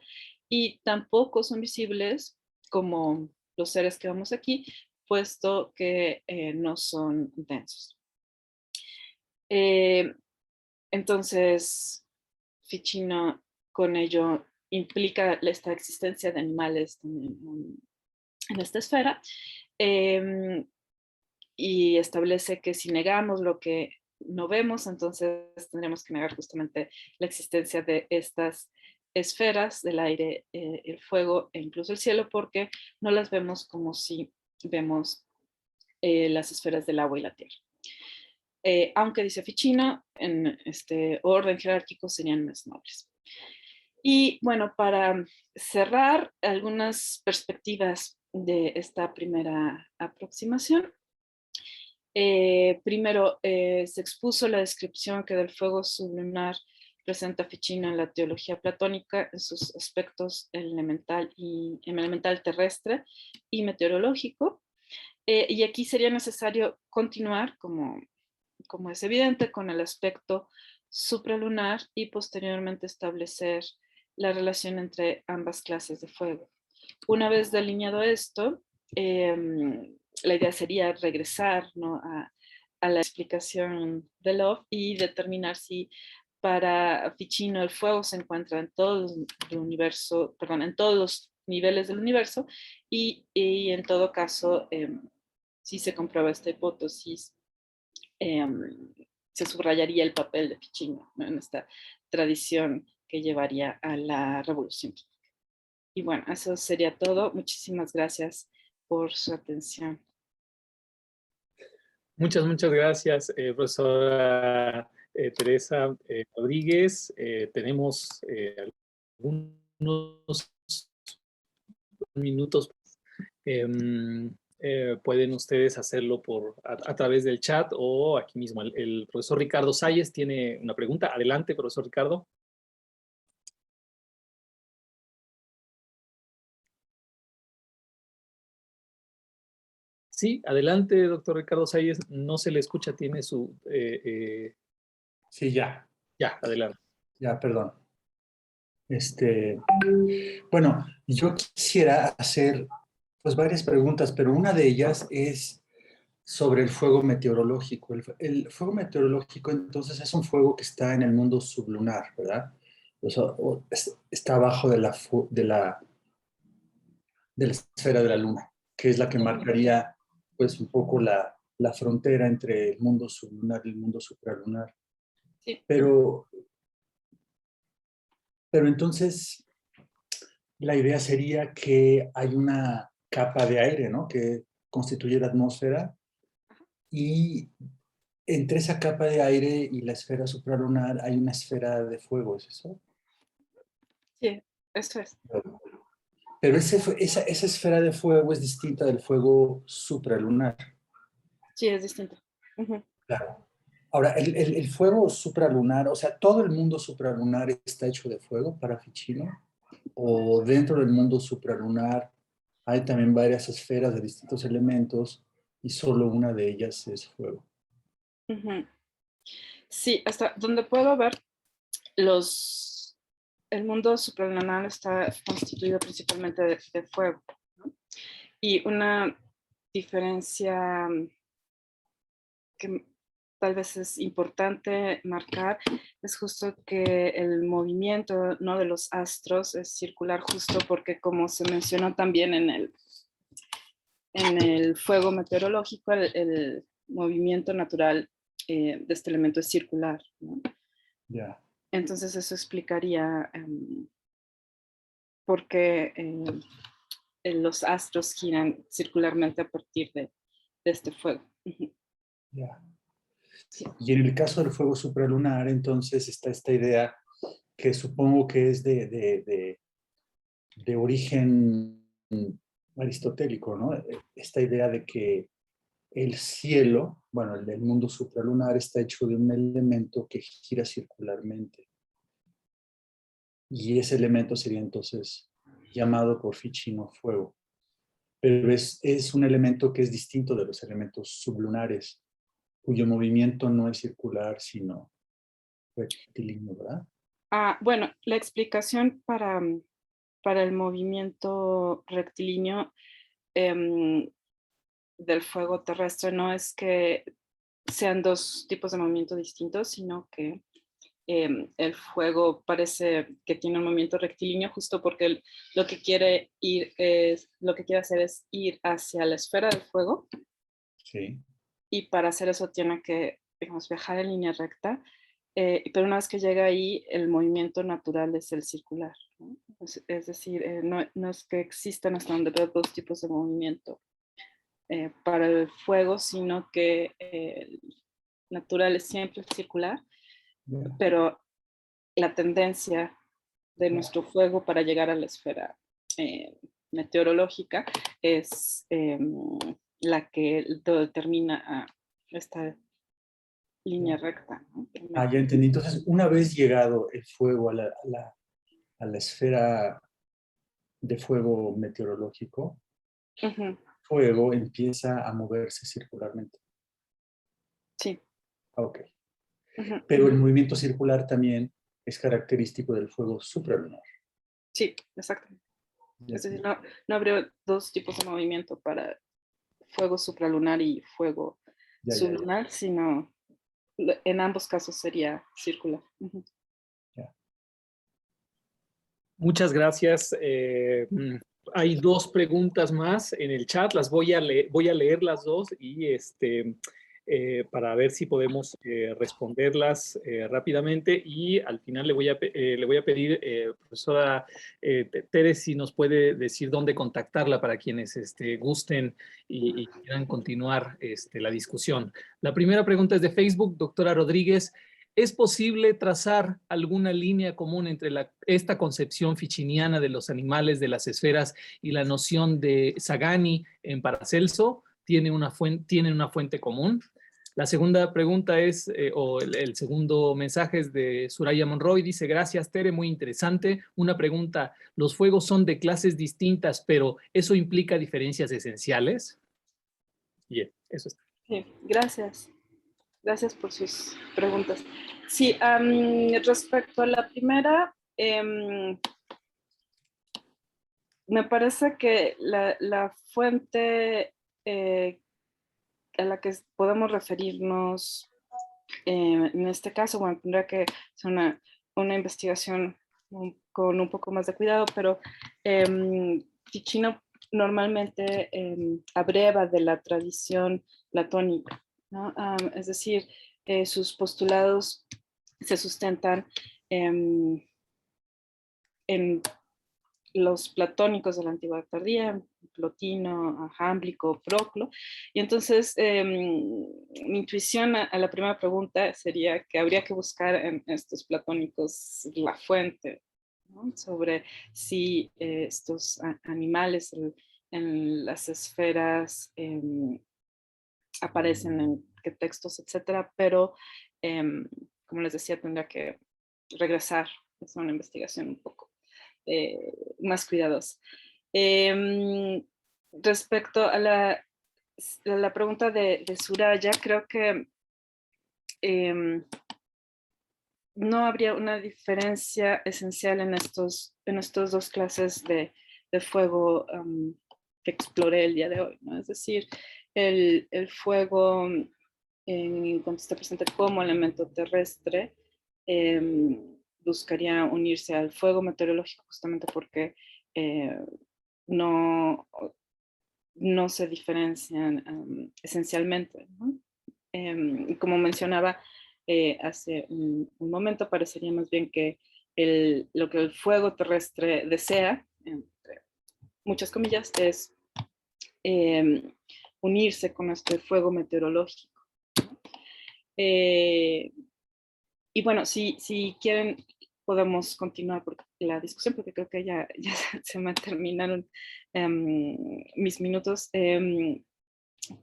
y tampoco son visibles como los seres que vemos aquí, puesto que no son densos. Entonces, Ficino con ello implica esta existencia de animales en esta esfera, y establece que si negamos lo que no vemos, entonces tendremos que negar justamente la existencia de estas esferas del aire, el fuego e incluso el cielo, porque no las vemos como si vemos las esferas del agua y la tierra. Aunque dice Ficino, en este orden jerárquico serían más nobles. Y bueno, para cerrar algunas perspectivas de esta primera aproximación, primero se expuso la descripción que del fuego sublunar presenta Ficino en la teología platónica en sus aspectos elemental terrestre y meteorológico. Y aquí sería necesario continuar, como es evidente, con el aspecto supralunar y posteriormente establecer la relación entre ambas clases de fuego. Una vez delineado esto, la idea sería regresar, ¿no?, a la explicación de Love y determinar si para Ficino el fuego se encuentra en todo el universo, perdón, en todos los niveles del universo, y en todo caso, si se comprueba esta hipótesis, se subrayaría el papel de Ficino, ¿no?, en esta tradición que llevaría a la revolución química. Y bueno, eso sería todo. Muchísimas gracias por su atención. Muchas gracias, profesora Teresa Rodríguez. Tenemos algunos minutos. Pueden ustedes hacerlo a través del chat o aquí mismo. El profesor Ricardo Salles tiene una pregunta. Adelante, profesor Ricardo. Sí, adelante, doctor Ricardo Salles. No se le escucha, tiene su... Sí, ya. Ya, adelante. Ya, perdón. Bueno, yo quisiera hacer pues varias preguntas, pero una de ellas es sobre el fuego meteorológico. El fuego meteorológico, entonces, es un fuego que está en el mundo sublunar, ¿verdad? O sea, está abajo de la esfera de la Luna, que es la que marcaría pues un poco la frontera entre el mundo sublunar y el mundo supralunar. Sí. Pero entonces la idea sería que hay una capa de aire, ¿no?, que constituye la atmósfera, y entre esa capa de aire y la esfera supralunar hay una esfera de fuego, ¿es eso? Sí, eso es. Pero esa esfera de fuego es distinta del fuego supralunar. Sí, es distinto. Uh-huh. Claro. Ahora, el fuego supralunar, o sea, ¿todo el mundo supralunar está hecho de fuego para Ficino? ¿O dentro del mundo supralunar hay también varias esferas de distintos elementos y solo una de ellas es fuego? Uh-huh. Sí, hasta donde puedo ver, el mundo supralunar está constituido principalmente de fuego, ¿no? Y una diferencia que tal vez es importante marcar es justo que el movimiento, ¿no?, de los astros es circular, justo porque, como se mencionó también en en el fuego meteorológico el movimiento natural de este elemento es circular, ¿no? Ya. Entonces eso explicaría por qué los astros giran circularmente a partir de este fuego. Ya. Sí. Y en el caso del fuego supralunar, entonces está esta idea que supongo que es de origen aristotélico, ¿no? Esta idea de que el cielo, bueno, el mundo supralunar está hecho de un elemento que gira circularmente. Y ese elemento sería entonces llamado por Ficino fuego. Pero es un elemento que es distinto de los elementos sublunares, cuyo movimiento no es circular, sino rectilíneo, ¿verdad? Bueno, la explicación para el movimiento rectilíneo del fuego terrestre no es que sean dos tipos de movimiento distintos, sino que el fuego parece que tiene un movimiento rectilíneo justo porque lo que quiere hacer es ir hacia la esfera del fuego. Sí. Y para hacer eso tiene que, digamos, viajar en línea recta, pero una vez que llega ahí, el movimiento natural es el circular, ¿no? Es decir, no es que existan hasta donde veo dos tipos de movimiento para el fuego, sino que el natural es siempre circular, Yeah. pero la tendencia de nuestro fuego para llegar a la esfera meteorológica es la que lo determina a esta línea recta, ¿no? Ya entendí. Entonces, una vez llegado el fuego a la esfera de fuego meteorológico, Uh-huh. fuego empieza a moverse circularmente. Sí. Ok. Uh-huh. Pero el movimiento circular también es característico del fuego supralunar. Sí, exactamente. Ya. Es decir, no habría dos tipos de movimiento para fuego supralunar y fuego sublunar, sino en ambos casos sería circular. Uh-huh. Ya. Muchas gracias. Hay dos preguntas más en el chat, las voy a leer las dos y para ver si podemos responderlas rápidamente, y al final le voy a pedir, profesora Tere, si nos puede decir dónde contactarla para quienes gusten y quieran continuar la discusión. La primera pregunta es de Facebook, doctora Rodríguez. ¿Es posible trazar alguna línea común entre esta concepción ficiniana de los animales de las esferas y la noción de Sagani en Paracelso? ¿Tienen una fuente común? La segunda pregunta es, el segundo mensaje es de Soraya Monroy. Dice, gracias Tere, muy interesante. Una pregunta, ¿los fuegos son de clases distintas, pero eso implica diferencias esenciales? Bien, eso está. Sí, gracias. Gracias por sus preguntas. Sí, respecto a la primera, me parece que la fuente a la que podemos referirnos en este caso, bueno, tendría que ser una investigación con un poco más de cuidado, pero Ficino normalmente abreva de la tradición platónica, ¿no? Es decir, sus postulados se sustentan en los platónicos de la antigüedad tardía, Plotino, Jámblico, Proclo. Y entonces mi intuición a la primera pregunta sería que habría que buscar en estos platónicos la fuente, ¿no? Sobre si estos animales en las esferas aparecen en qué textos, etcétera, pero como les decía, tendría que regresar a hacer una investigación un poco más cuidadosa. Respecto a la pregunta de Soraya, creo que no habría una diferencia esencial en estos dos clases de fuego que exploré el día de hoy, ¿no? Es decir, el fuego en cuanto está presente como elemento terrestre, buscaría unirse al fuego meteorológico justamente porque no no se diferencian esencialmente, ¿no? Como mencionaba hace un momento, parecería más bien que lo que el fuego terrestre desea, entre muchas comillas, es unirse con este fuego meteorológico. Y bueno, si quieren, podemos continuar la discusión, porque creo que ya se me terminaron mis minutos.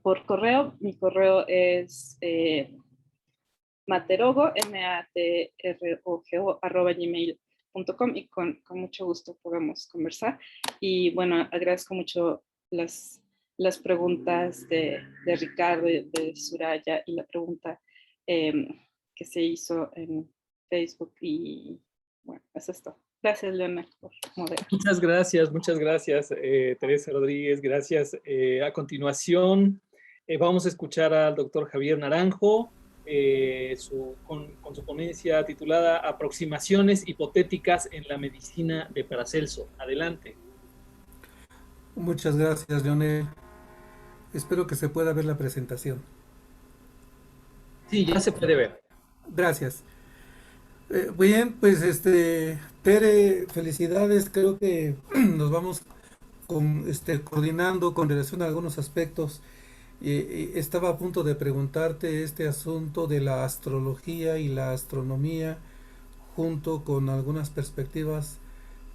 Por correo, mi correo es materogo, matrogo, @gmail.com, y con mucho gusto podemos conversar. Y bueno, agradezco mucho las preguntas de Ricardo, de Soraya, y la pregunta que se hizo en Facebook. Y bueno, eso es todo. Gracias, Leonel, por moderar. Muchas gracias, Teresa Rodríguez, gracias. A continuación, vamos a escuchar al doctor Javier Naranjo, con su ponencia titulada Aproximaciones hipotéticas en la medicina de Paracelso. Adelante. Muchas gracias, Leonel. Espero que se pueda ver la presentación. Sí, ya se puede ver. Gracias. Bien, pues Tere, felicidades. Creo que nos vamos coordinando con relación a algunos aspectos. Estaba a punto de preguntarte este asunto de la astrología y la astronomía junto con algunas perspectivas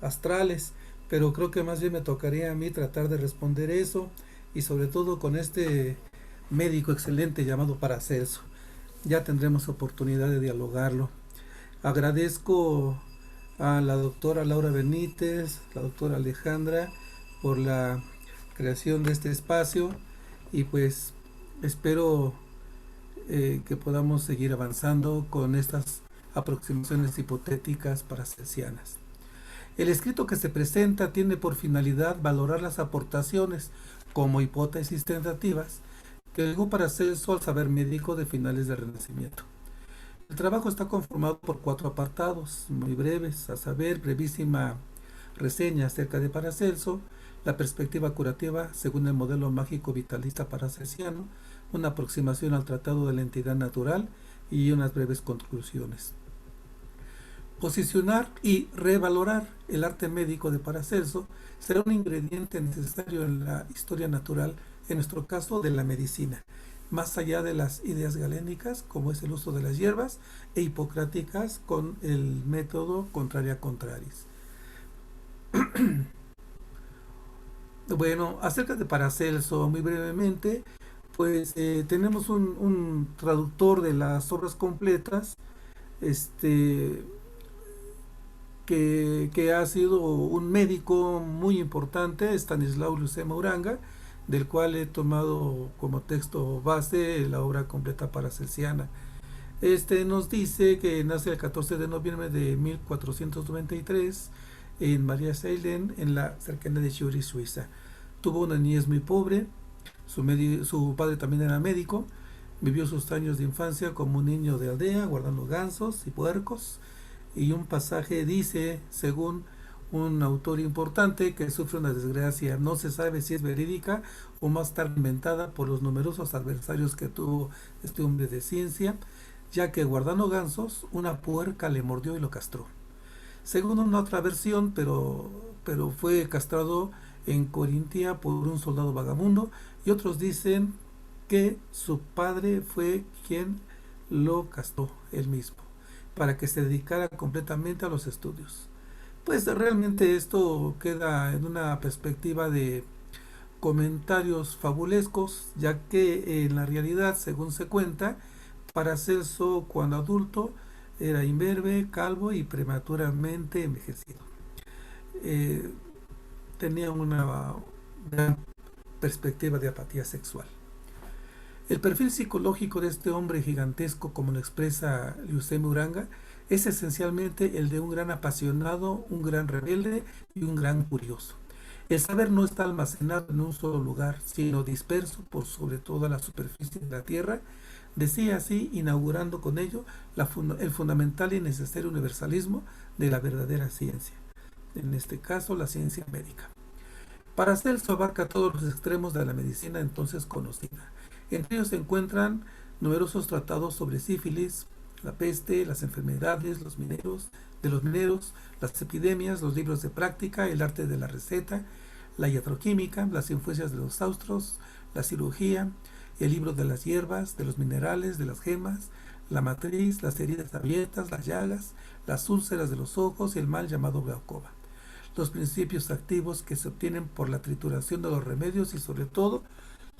astrales, pero creo que más bien me tocaría a mí tratar de responder eso, y sobre todo con este médico excelente llamado Paracelso. Ya tendremos oportunidad de dialogarlo. Agradezco a la doctora Laura Benítez, la doctora Alejandra, por la creación de este espacio, y pues espero que podamos seguir avanzando con estas aproximaciones hipotéticas paracelsianas. El escrito que se presenta tiene por finalidad valorar las aportaciones como hipótesis tentativas que llegó Paracelso al saber médico de finales del Renacimiento. El trabajo está conformado por 4 apartados muy breves, a saber, brevísima reseña acerca de Paracelso, la perspectiva curativa según el modelo mágico vitalista paracelsiano, una aproximación al tratado de la entidad natural y unas breves conclusiones. Posicionar y revalorar el arte médico de Paracelso será un ingrediente necesario en la historia natural, en nuestro caso de la medicina, más allá de las ideas galénicas, como es el uso de las hierbas, e hipocráticas con el método contraria contraris. Bueno, acerca de Paracelso, muy brevemente, pues tenemos un traductor de las obras completas, que ha sido un médico muy importante, Stanislao Lucema Uranga, del cual he tomado como texto base la obra completa paracelsiana. Nos dice que nace el 14 de noviembre de 1493 en Maria Seilen, en la cercanía de Zurich, Suiza. Tuvo una niñez muy pobre, su padre también era médico, vivió sus años de infancia como un niño de aldea, guardando gansos y puercos, y un pasaje dice, según un autor importante, que sufre una desgracia. No se sabe si es verídica o más tarde inventada por los numerosos adversarios que tuvo este hombre de ciencia, ya que guardando gansos, una puerca le mordió y lo castró. Según una otra versión, pero fue castrado en Corintia por un soldado vagabundo, y otros dicen que su padre fue quien lo castró él mismo, para que se dedicara completamente a los estudios. Pues realmente esto queda en una perspectiva de comentarios fabulescos, ya que en la realidad, según se cuenta, Paracelso cuando adulto era imberbe, calvo y prematuramente envejecido. Tenía una gran perspectiva de apatía sexual. El perfil psicológico de este hombre gigantesco, como lo expresa Lucema Uranga, es esencialmente el de un gran apasionado, un gran rebelde y un gran curioso. El saber no está almacenado en un solo lugar, sino disperso por sobre toda la superficie de la Tierra, decía así, inaugurando con ello el fundamental y necesario universalismo de la verdadera ciencia, en este caso la ciencia médica. Paracelso abarca todos los extremos de la medicina entonces conocida. Entre ellos se encuentran numerosos tratados sobre sífilis, la peste, las enfermedades, de los mineros, las epidemias, los libros de práctica, el arte de la receta, la iatroquímica, las influencias de los austros, la cirugía, el libro de las hierbas, de los minerales, de las gemas, la matriz, las heridas abiertas, las llagas, las úlceras de los ojos y el mal llamado glaucoma. Los principios activos que se obtienen por la trituración de los remedios y sobre todo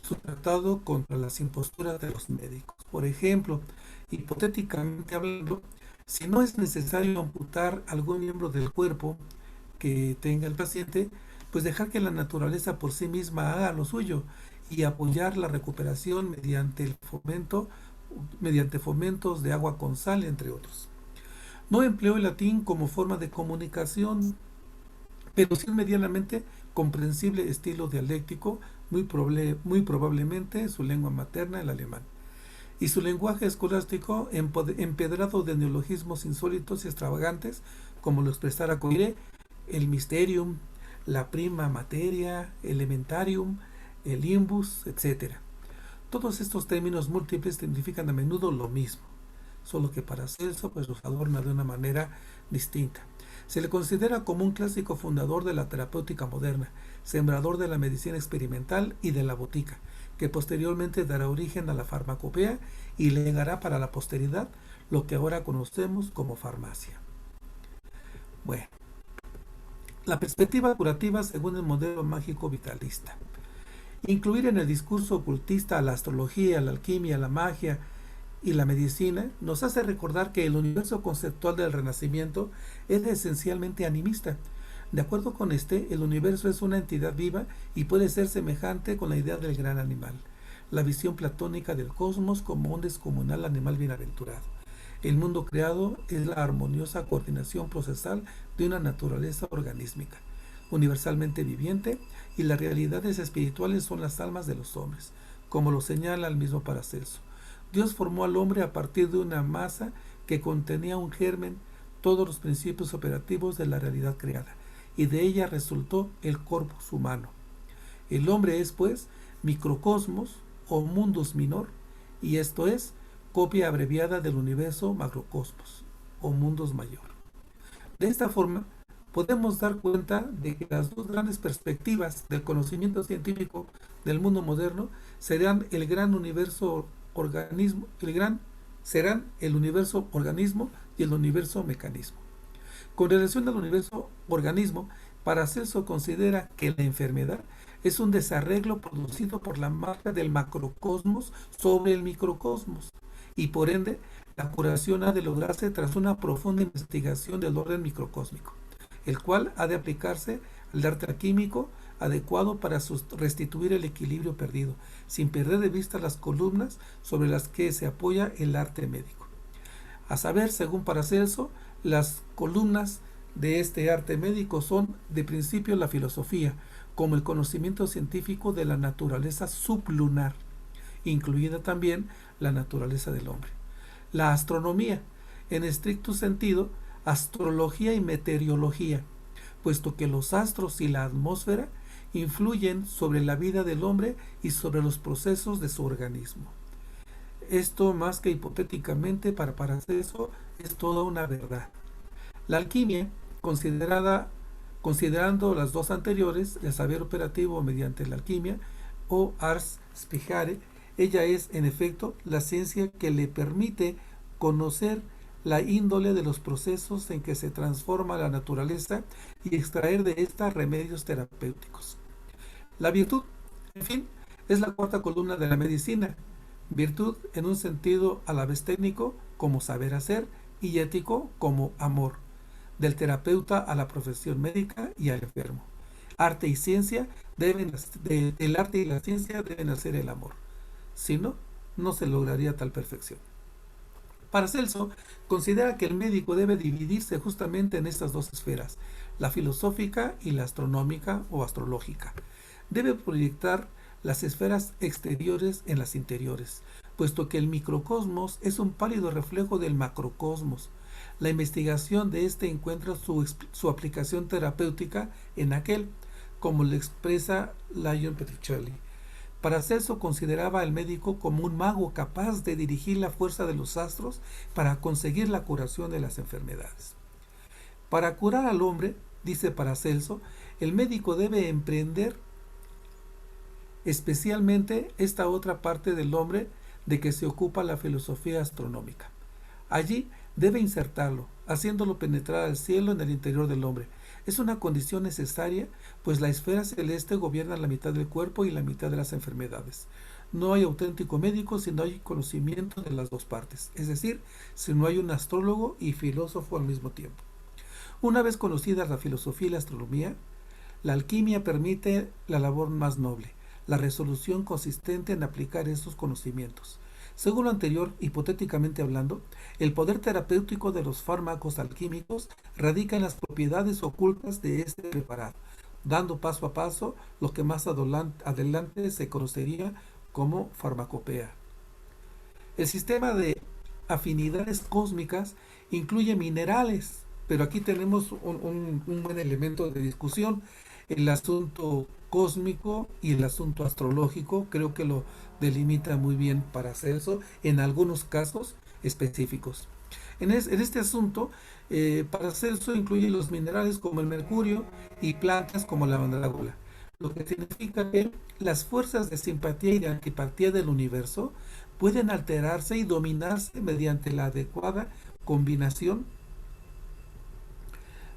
su tratado contra las imposturas de los médicos. Por ejemplo, hipotéticamente hablando, si no es necesario amputar algún miembro del cuerpo que tenga el paciente, pues dejar que la naturaleza por sí misma haga lo suyo y apoyar la recuperación mediante fomentos de agua con sal, entre otros. No empleo el latín como forma de comunicación, pero sí un medianamente comprensible estilo dialéctico, muy probablemente su lengua materna, el alemán, y su lenguaje escolástico empedrado de neologismos insólitos y extravagantes, como lo expresara Coiré, el mysterium, la prima materia, elementarium, el limbus, etc. Todos estos términos múltiples significan a menudo lo mismo, solo que Paracelso pues los adorna de una manera distinta. Se le considera como un clásico fundador de la terapéutica moderna, sembrador de la medicina experimental y de la botica, que posteriormente dará origen a la farmacopea y legará para la posteridad lo que ahora conocemos como farmacia. Bueno, la perspectiva curativa según el modelo mágico vitalista. Incluir en el discurso ocultista a la astrología, la alquimia, la magia y la medicina nos hace recordar que el universo conceptual del Renacimiento es esencialmente animista. De acuerdo con el universo es una entidad viva y puede ser semejante con la idea del gran animal, la visión platónica del cosmos como un descomunal animal bienaventurado. El mundo creado es la armoniosa coordinación procesal de una naturaleza organísmica, universalmente viviente, y las realidades espirituales son las almas de los hombres, como lo señala el mismo Paracelso. Dios formó al hombre a partir de una masa que contenía un germen, todos los principios operativos de la realidad creada, y de ella resultó el corpus humano. El hombre es, pues, microcosmos o mundus minor, y esto es copia abreviada del universo macrocosmos o mundus mayor. De esta forma, podemos dar cuenta de que las dos grandes perspectivas del conocimiento científico del mundo moderno serán el universo organismo y el universo mecanismo. Con relación al universo organismo, Paracelso considera que la enfermedad es un desarreglo producido por la marca del macrocosmos sobre el microcosmos, y por ende la curación ha de lograrse tras una profunda investigación del orden microcósmico, el cual ha de aplicarse al arte alquímico adecuado para restituir el equilibrio perdido, sin perder de vista las columnas sobre las que se apoya el arte médico. A saber, según Paracelso, las columnas de este arte médico son, de principio, la filosofía, como el conocimiento científico de la naturaleza sublunar, incluida también la naturaleza del hombre. La astronomía, en estricto sentido, astrología y meteorología, puesto que los astros y la atmósfera influyen sobre la vida del hombre y sobre los procesos de su organismo. Esto, más que hipotéticamente, para Paracelso es toda una verdad. La alquimia, considerando las dos anteriores, el saber operativo mediante la alquimia o ars spigare, ella es, en efecto, la ciencia que le permite conocer la índole de los procesos en que se transforma la naturaleza y extraer de ésta remedios terapéuticos. La virtud, en fin, es la cuarta columna de la medicina. Virtud en un sentido a la vez técnico como saber hacer y ético como amor, del terapeuta a la profesión médica y al enfermo. Arte y ciencia el arte y la ciencia deben hacer el amor. Si no, no se lograría tal perfección. Paracelso considera que el médico debe dividirse justamente en estas dos esferas, la filosófica y la astronómica o astrológica. Debe proyectar las esferas exteriores en las interiores, puesto que el microcosmos es un pálido reflejo del macrocosmos. La investigación de este encuentra su aplicación terapéutica en aquel, como lo expresa Lion Petruccelli. Paracelso consideraba al médico como un mago capaz de dirigir la fuerza de los astros para conseguir la curación de las enfermedades. Para curar al hombre, dice Paracelso, el médico debe emprender especialmente esta otra parte del hombre de que se ocupa la filosofía astronómica. Allí debe insertarlo, haciéndolo penetrar al cielo en el interior del hombre. Es una condición necesaria, pues la esfera celeste gobierna la mitad del cuerpo y la mitad de las enfermedades. No hay auténtico médico si no hay conocimiento de las dos partes, es decir, si no hay un astrólogo y filósofo al mismo tiempo. Una vez conocidas la filosofía y la astronomía, la alquimia permite la labor más noble, la resolución consistente en aplicar estos conocimientos. Según lo anterior, hipotéticamente hablando, el poder terapéutico de los fármacos alquímicos radica en las propiedades ocultas de este preparado, dando paso a paso lo que más adelante se conocería como farmacopea. El sistema de afinidades cósmicas incluye minerales, pero aquí tenemos un buen elemento de discusión. El asunto cósmico y el asunto astrológico creo que lo delimita muy bien Paracelso en algunos casos específicos. En este asunto, Paracelso incluye los minerales como el mercurio y plantas como la mandrágora, lo que significa que las fuerzas de simpatía y de antipatía del universo pueden alterarse y dominarse mediante la adecuada combinación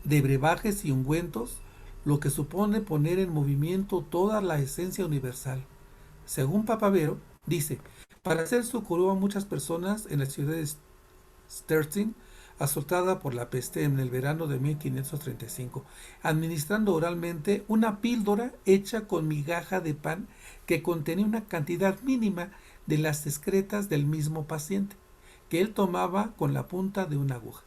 de brebajes y ungüentos, lo que supone poner en movimiento toda la esencia universal. Según Papavero, dice, Paracelso curó a muchas personas en la ciudad de Stettin, azotada por la peste en el verano de 1535, administrando oralmente una píldora hecha con migaja de pan que contenía una cantidad mínima de las excretas del mismo paciente, que él tomaba con la punta de una aguja.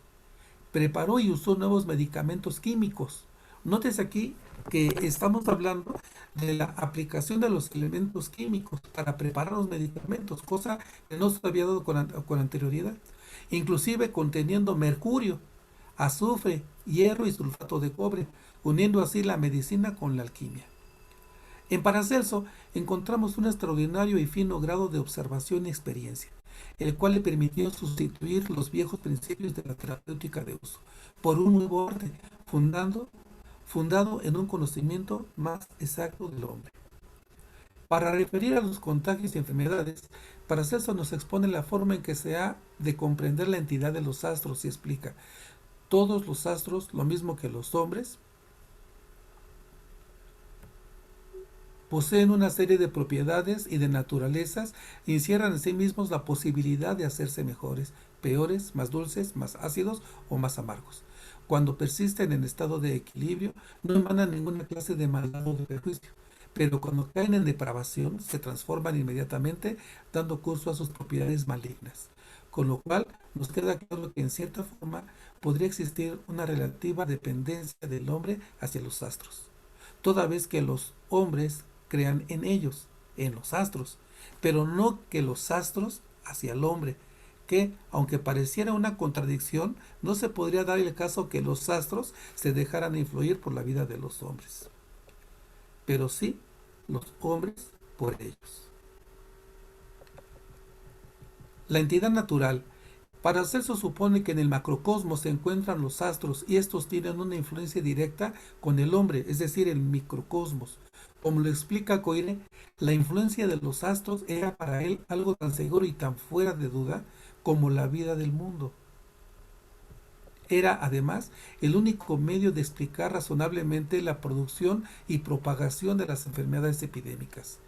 Preparó y usó nuevos medicamentos químicos. Nótese aquí que estamos hablando de la aplicación de los elementos químicos para preparar los medicamentos, cosa que no se había dado con anterioridad, inclusive conteniendo mercurio, azufre, hierro y sulfato de cobre, uniendo así la medicina con la alquimia. En Paracelso encontramos un extraordinario y fino grado de observación y experiencia, el cual le permitió sustituir los viejos principios de la terapéutica de uso por un nuevo orden, fundado en un conocimiento más exacto del hombre. Para referir a los contagios y enfermedades, Paracelso nos expone la forma en que se ha de comprender la entidad de los astros y explica: todos los astros, lo mismo que los hombres, poseen una serie de propiedades y de naturalezas y encierran en sí mismos la posibilidad de hacerse mejores, peores, más dulces, más ácidos o más amargos. Cuando persisten en estado de equilibrio, no emanan ninguna clase de maldad o de perjuicio, pero cuando caen en depravación, se transforman inmediatamente, dando curso a sus propiedades malignas. Con lo cual, nos queda claro que en cierta forma podría existir una relativa dependencia del hombre hacia los astros, toda vez que los hombres crean en ellos, en los astros, pero no que los astros hacia el hombre, que, aunque pareciera una contradicción, no se podría dar el caso que los astros se dejaran influir por la vida de los hombres, pero sí los hombres por ellos. La entidad natural. Paracelso supone que en el macrocosmos se encuentran los astros y estos tienen una influencia directa con el hombre, es decir, el microcosmos. Como lo explica Coire, la influencia de los astros era para él algo tan seguro y tan fuera de duda como la vida del mundo. Era, además, el único medio de explicar razonablemente la producción y propagación de las enfermedades epidémicas.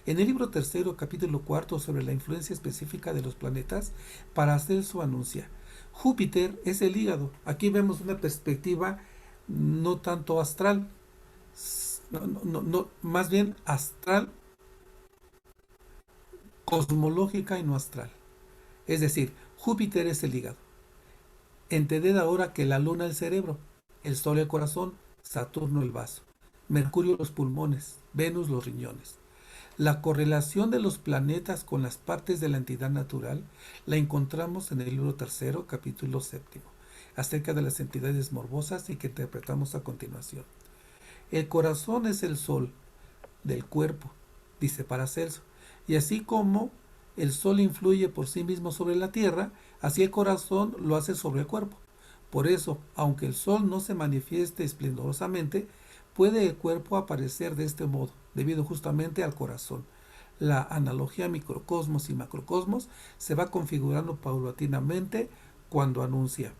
En el libro tercero, capítulo cuarto, sobre la influencia específica de los planetas, Paracelso anuncia: Júpiter es el hígado. Aquí vemos una perspectiva no tanto astral, más bien astral, cosmológica y no astral. Es decir, Júpiter es el hígado. Entended ahora que la luna el cerebro, el sol el corazón, Saturno el vaso, Mercurio los pulmones, Venus los riñones. La correlación de los planetas con las partes de la entidad natural la encontramos en el libro tercero, capítulo séptimo, acerca de las entidades morbosas y que interpretamos a continuación. El corazón es el sol del cuerpo, dice Paracelso, y así como el sol influye por sí mismo sobre la tierra, así el corazón lo hace sobre el cuerpo. Por eso, aunque el sol no se manifieste esplendorosamente, puede el cuerpo aparecer de este modo, debido justamente al corazón. La analogía microcosmos y macrocosmos se va configurando paulatinamente cuando anuncia.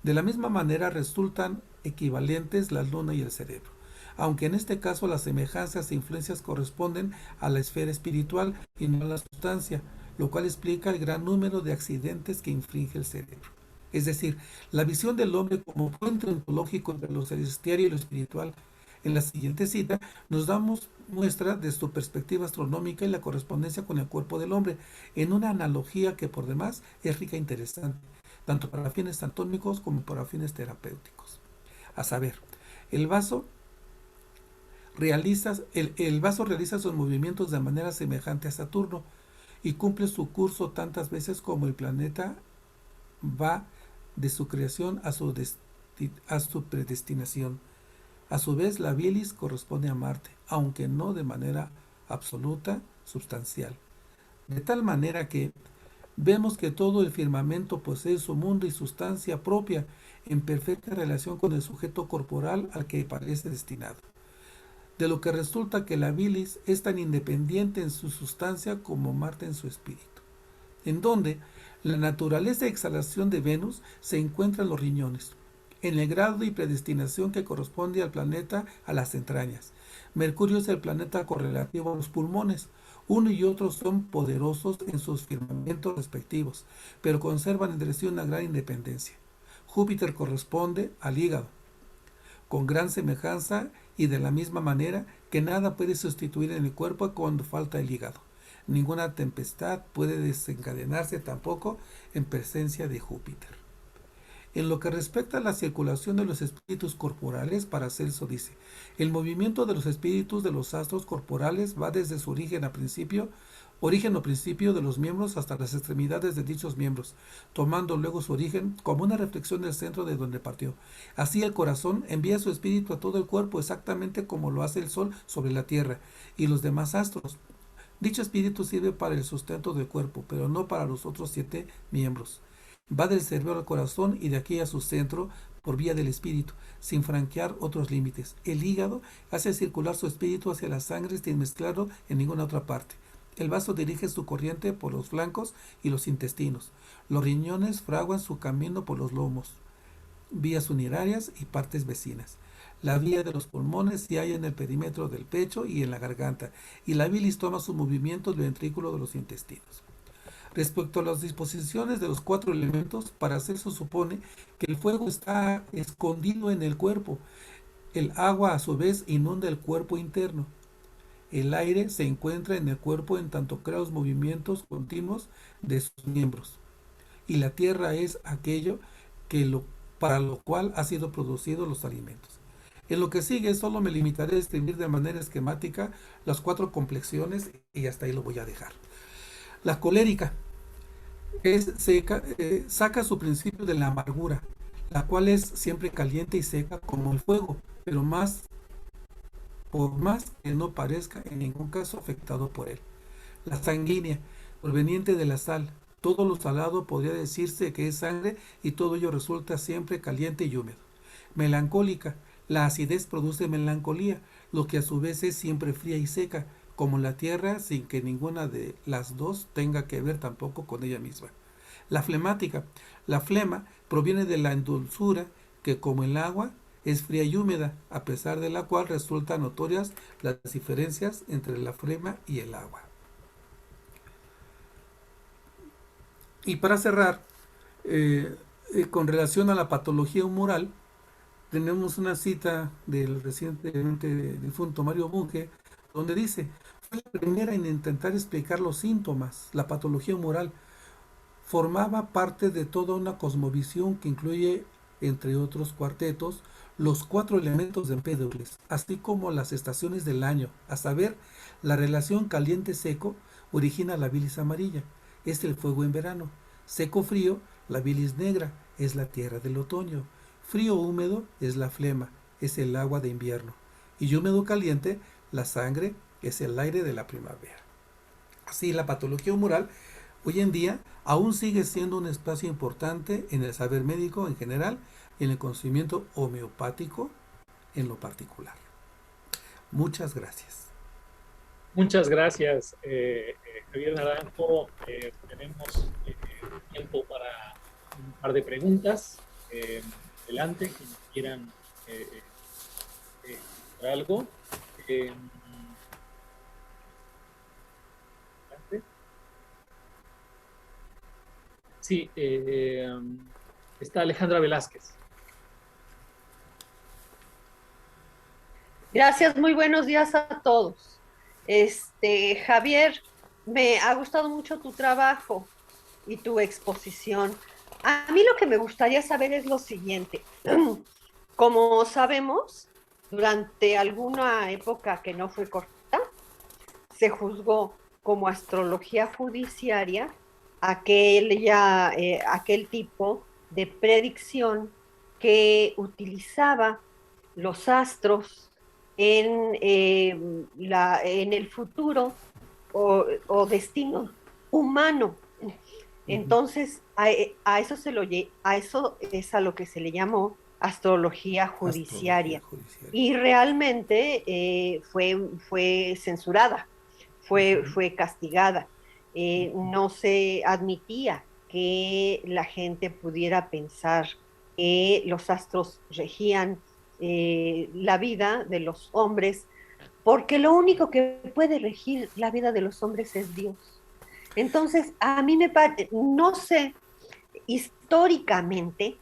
De la misma manera resultan equivalentes la luna y el cerebro, aunque en este caso las semejanzas e influencias corresponden a la esfera espiritual y no a la sustancia, lo cual explica el gran número de accidentes que infringe el cerebro. Es decir, la visión del hombre como puente ontológico entre lo celestial y lo espiritual. En la siguiente cita nos damos muestra de su perspectiva astronómica y la correspondencia con el cuerpo del hombre, en una analogía que por demás es rica e interesante, tanto para fines anatómicos como para fines terapéuticos. A saber, el vaso el vaso realiza sus movimientos de manera semejante a Saturno y cumple su curso tantas veces como el planeta va de su creación a su predestinación. A su vez, la bilis corresponde a Marte, aunque no de manera absoluta, sustancial. De tal manera que vemos que todo el firmamento posee su mundo y sustancia propia, en perfecta relación con el sujeto corporal al que parece destinado. De lo que resulta que la bilis es tan independiente en su sustancia como Marte en su espíritu. En donde la naturaleza de exhalación de Venus se encuentra en los riñones, en el grado y predestinación que corresponde al planeta a las entrañas. Mercurio es el planeta correlativo a los pulmones. Uno y otro son poderosos en sus firmamentos respectivos, pero conservan entre sí una gran independencia. Júpiter corresponde al hígado, con gran semejanza y de la misma manera que nada puede sustituir en el cuerpo cuando falta el hígado. Ninguna tempestad puede desencadenarse tampoco en presencia de Júpiter. En lo que respecta a la circulación de los espíritus corporales, Paracelso dice, el movimiento de los espíritus de los astros corporales va desde su origen o principio de los miembros hasta las extremidades de dichos miembros, tomando luego su origen como una reflexión del centro de donde partió. Así el corazón envía su espíritu a todo el cuerpo exactamente como lo hace el sol sobre la tierra y los demás astros. Dicho espíritu sirve para el sustento del cuerpo, pero no para los otros 7 miembros. Va del cerebro al corazón y de aquí a su centro por vía del espíritu, sin franquear otros límites. El hígado hace circular su espíritu hacia la sangre sin mezclarlo en ninguna otra parte. El vaso dirige su corriente por los flancos y los intestinos. Los riñones fraguan su camino por los lomos, vías urinarias y partes vecinas. La vía de los pulmones se halla en el perímetro del pecho y en la garganta, y la bilis toma sus movimientos del ventrículo de los intestinos. Respecto a las disposiciones de los 4 elementos, Paracelso supone que el fuego está escondido en el cuerpo. El agua, a su vez, inunda el cuerpo interno. El aire se encuentra en el cuerpo en tanto crea los movimientos continuos de sus miembros. Y la tierra es aquello para lo cual han sido producidos los alimentos. En lo que sigue solo me limitaré a describir de manera esquemática las 4 complexiones y hasta ahí lo voy a dejar. La colérica saca su principio de la amargura, la cual es siempre caliente y seca como el fuego, pero por más que no parezca en ningún caso afectado por él. La sanguínea, proveniente de la sal, todo lo salado podría decirse que es sangre y todo ello resulta siempre caliente y húmedo. Melancólica, la acidez produce melancolía, lo que a su vez es siempre fría y seca, como la tierra, sin que ninguna de las dos tenga que ver tampoco con ella misma. La flemática, la flema proviene de la endulzura, que como el agua es fría y húmeda, a pesar de la cual resultan notorias las diferencias entre la flema y el agua. Y para cerrar, con relación a la patología humoral, tenemos una cita del recientemente difunto Mario Bunge, donde dice, fue la primera en intentar explicar los síntomas. La patología humoral formaba parte de toda una cosmovisión que incluye, entre otros cuartetos, los 4 elementos de Empédocles, así como las estaciones del año, a saber, la relación caliente-seco origina la bilis amarilla, es el fuego en verano, seco-frío, la bilis negra, es la tierra del otoño, frío-húmedo es la flema, es el agua de invierno, y húmedo caliente, la sangre es el aire de la primavera. Así, la patología humoral hoy en día aún sigue siendo un espacio importante en el saber médico en general y en el conocimiento homeopático en lo particular. Muchas gracias. Muchas gracias, Javier Naranjo. Tenemos tiempo para un par de preguntas. Adelante, quienes quieran algo. Sí, está Alejandra Velázquez. Gracias, muy buenos días a todos. Javier, me ha gustado mucho tu trabajo y tu exposición. A mí lo que me gustaría saber es lo siguiente. Como sabemos, durante alguna época que no fue corta, se juzgó como astrología judiciaria aquel tipo de predicción que utilizaba los astros en el futuro o destino humano. Entonces, a eso es a lo que se le llamó astrología judiciaria. Y realmente fue censurada, fue castigada. No se admitía que la gente pudiera pensar que los astros regían la vida de los hombres, porque lo único que puede regir la vida de los hombres es Dios. Entonces, a mí me parece, no sé, históricamente,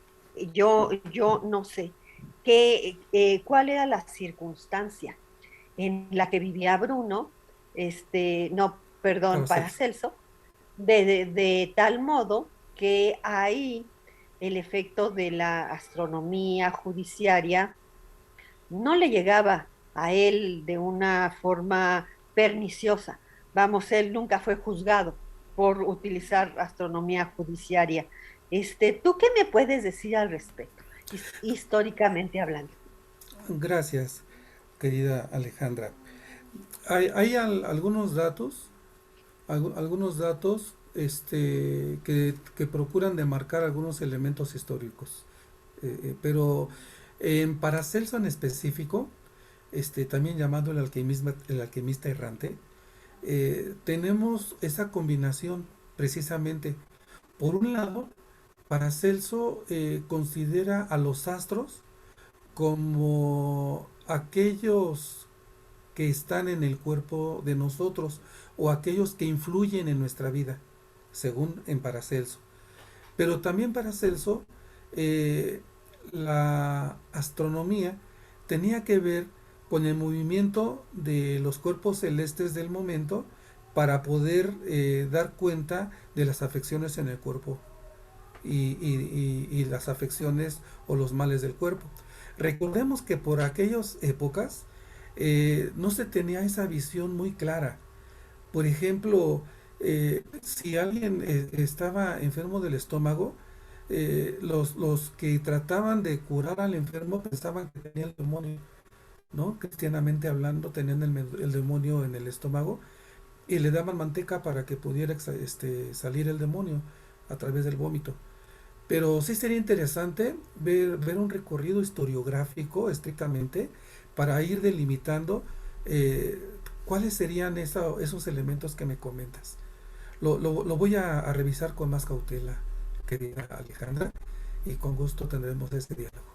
yo no sé cuál era la circunstancia en la que vivía Bruno, Paracelso, de tal modo que ahí el efecto de la astronomía judiciaria no le llegaba a él de una forma perniciosa. Vamos, él nunca fue juzgado por utilizar astronomía judiciaria. ¿Tú qué me puedes decir al respecto, históricamente hablando? Gracias, querida Alejandra. Hay algunos datos, que procuran demarcar algunos elementos históricos, pero en Paracelso en específico, también llamado el alquimista errante, tenemos esa combinación precisamente. Por un lado, Paracelso considera a los astros como aquellos que están en el cuerpo de nosotros o aquellos que influyen en nuestra vida, según en Paracelso. Pero también Paracelso, la astronomía tenía que ver con el movimiento de los cuerpos celestes del momento para poder dar cuenta de las afecciones en el cuerpo y las afecciones o los males del cuerpo. Recordemos que por aquellas épocas no se tenía esa visión muy clara. Por ejemplo, si alguien estaba enfermo del estómago, los que trataban de curar al enfermo pensaban que tenía el demonio, ¿no? Cristianamente hablando, tenían el demonio en el estómago y le daban manteca para que pudiera salir el demonio a través del vómito. Pero sí sería interesante ver un recorrido historiográfico estrictamente para ir delimitando cuáles serían esos elementos que me comentas. Lo voy a revisar con más cautela, querida Alejandra, y con gusto tendremos este diálogo.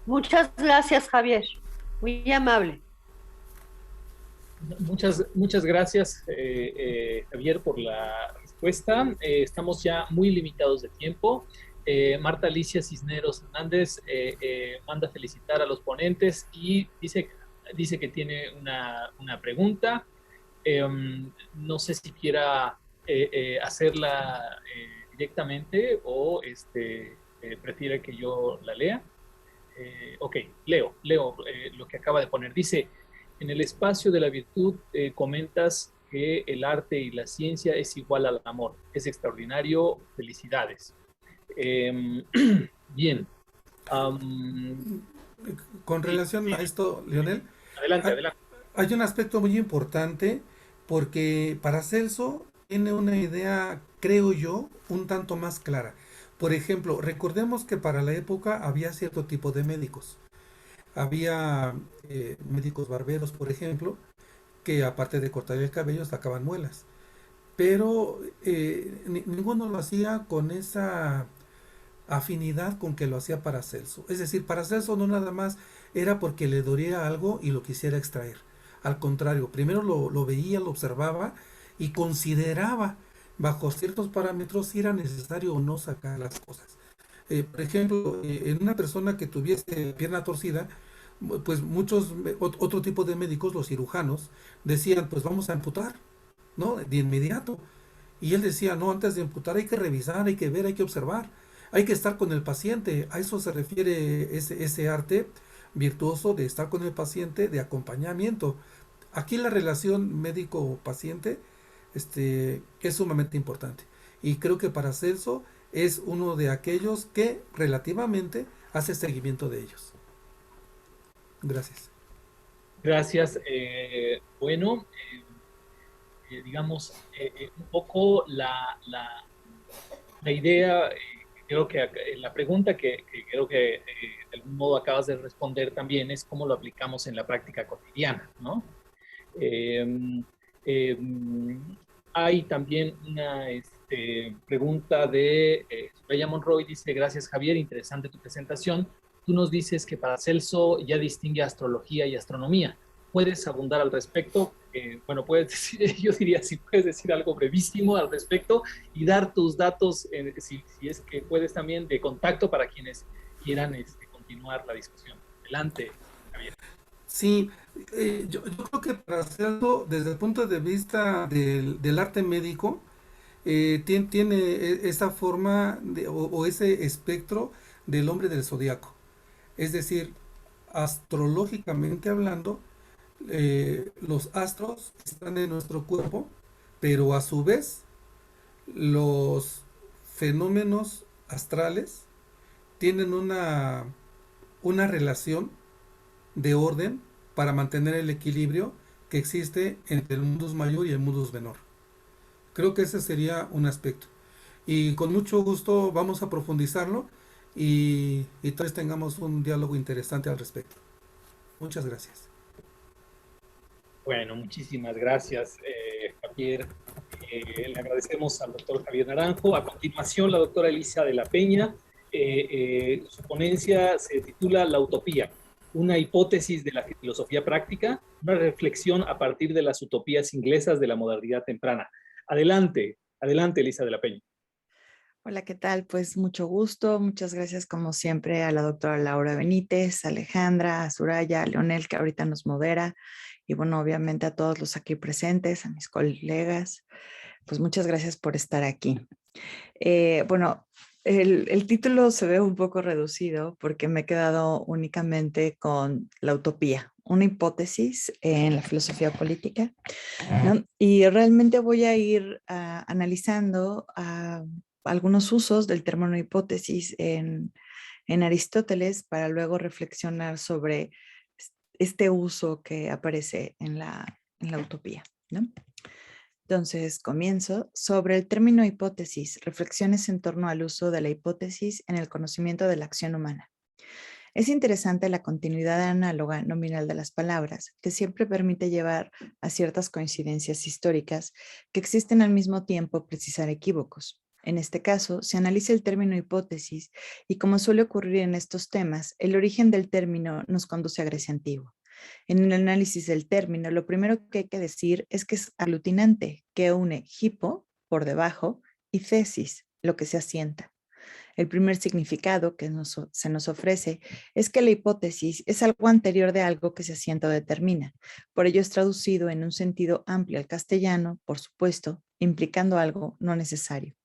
Muchas gracias, Javier. Muy amable. Muchas gracias, Javier, por la respuesta. Estamos ya muy limitados de tiempo. Marta Alicia Cisneros Hernández manda felicitar a los ponentes y dice que tiene una pregunta. No sé si quiera hacerla directamente o prefiere que yo la lea. Ok, leo lo que acaba de poner. Dice: en el espacio de la virtud comentas que el arte y la ciencia es igual al amor. Es extraordinario. Felicidades. Bien. Con relación a esto, Leonel, Adelante, Hay, adelante. hay un aspecto muy importante porque Paracelso tiene una idea, creo yo, un tanto más clara. Por ejemplo, recordemos que para la época había cierto tipo de médicos. Había médicos barberos, por ejemplo, que aparte de cortar el cabello sacaban muelas. Pero ninguno lo hacía con esa afinidad con que lo hacía Paracelso. Es decir, Paracelso no nada más era porque le dolía algo y lo quisiera extraer. Al contrario, primero lo veía, lo observaba y consideraba bajo ciertos parámetros si era necesario o no sacar las cosas. Por ejemplo, en una persona que tuviese pierna torcida, pues muchos, otro tipo de médicos, los cirujanos, decían, pues vamos a amputar, ¿no? De inmediato. Y él decía, no, antes de amputar hay que revisar, hay que ver, hay que observar, hay que estar con el paciente. A eso se refiere ese arte virtuoso de estar con el paciente, de acompañamiento. Aquí la relación médico-paciente es sumamente importante. Y creo que Paracelso es uno de aquellos que relativamente hace seguimiento de ellos. Gracias. Gracias. Bueno, digamos, un poco la idea, creo que la pregunta que creo que de algún modo acabas de responder también es cómo lo aplicamos en la práctica cotidiana, ¿no? Eh, eh, Hay también una pregunta de Soraya Monroy, dice, gracias Javier, interesante tu presentación. Tú nos dices que Paracelso ya distingue astrología y astronomía. ¿Puedes abundar al respecto? Bueno, puedes decir, yo diría si puedes decir algo brevísimo al respecto y dar tus datos, si es que puedes también, de contacto para quienes quieran continuar la discusión. Adelante, Javier. Sí, yo creo que para hacerlo desde el punto de vista del arte médico, tiene esa forma o ese espectro del hombre del zodiaco. Es decir, astrológicamente hablando, los astros están en nuestro cuerpo, pero a su vez los fenómenos astrales tienen una relación de orden para mantener el equilibrio que existe entre el mundus mayor y el mundus menor. Creo que ese sería un aspecto. Y con mucho gusto vamos a profundizarlo y tal vez tengamos un diálogo interesante al respecto. Muchas gracias. Bueno, muchísimas gracias, Javier. Le agradecemos al doctor Javier Naranjo. A continuación, la doctora Elisa de la Peña. Su ponencia se titula La utopía, una hipótesis de la filosofía práctica, una reflexión a partir de las utopías inglesas de la modernidad temprana. Adelante, adelante, Elisa de la Peña. Hola, ¿qué tal? Pues mucho gusto. Muchas gracias, como siempre, a la doctora Laura Benítez, a Alejandra, a Soraya, a Leonel, que ahorita nos modera, y bueno, obviamente a todos los aquí presentes, a mis colegas. Pues muchas gracias por estar aquí. Bueno, el título se ve un poco reducido porque me he quedado únicamente con la utopía, una hipótesis en la filosofía política, ¿no? Y realmente voy a ir analizando algunos usos del término hipótesis en Aristóteles para luego reflexionar sobre este uso que aparece en la utopía, ¿no? Entonces, comienzo sobre el término hipótesis, reflexiones en torno al uso de la hipótesis en el conocimiento de la acción humana. Es interesante la continuidad análoga nominal de las palabras, que siempre permite llevar a ciertas coincidencias históricas que existen al mismo tiempo precisar equívocos. En este caso, se analiza el término hipótesis y, como suele ocurrir en estos temas, el origen del término nos conduce a Grecia antigua. En el análisis del término, lo primero que hay que decir es que es aglutinante, que une hipo, por debajo, y thesis, lo que se asienta. El primer significado que se nos ofrece es que la hipótesis es algo anterior de algo que se asienta o determina. Por ello es traducido en un sentido amplio al castellano, por supuesto, implicando algo no necesario.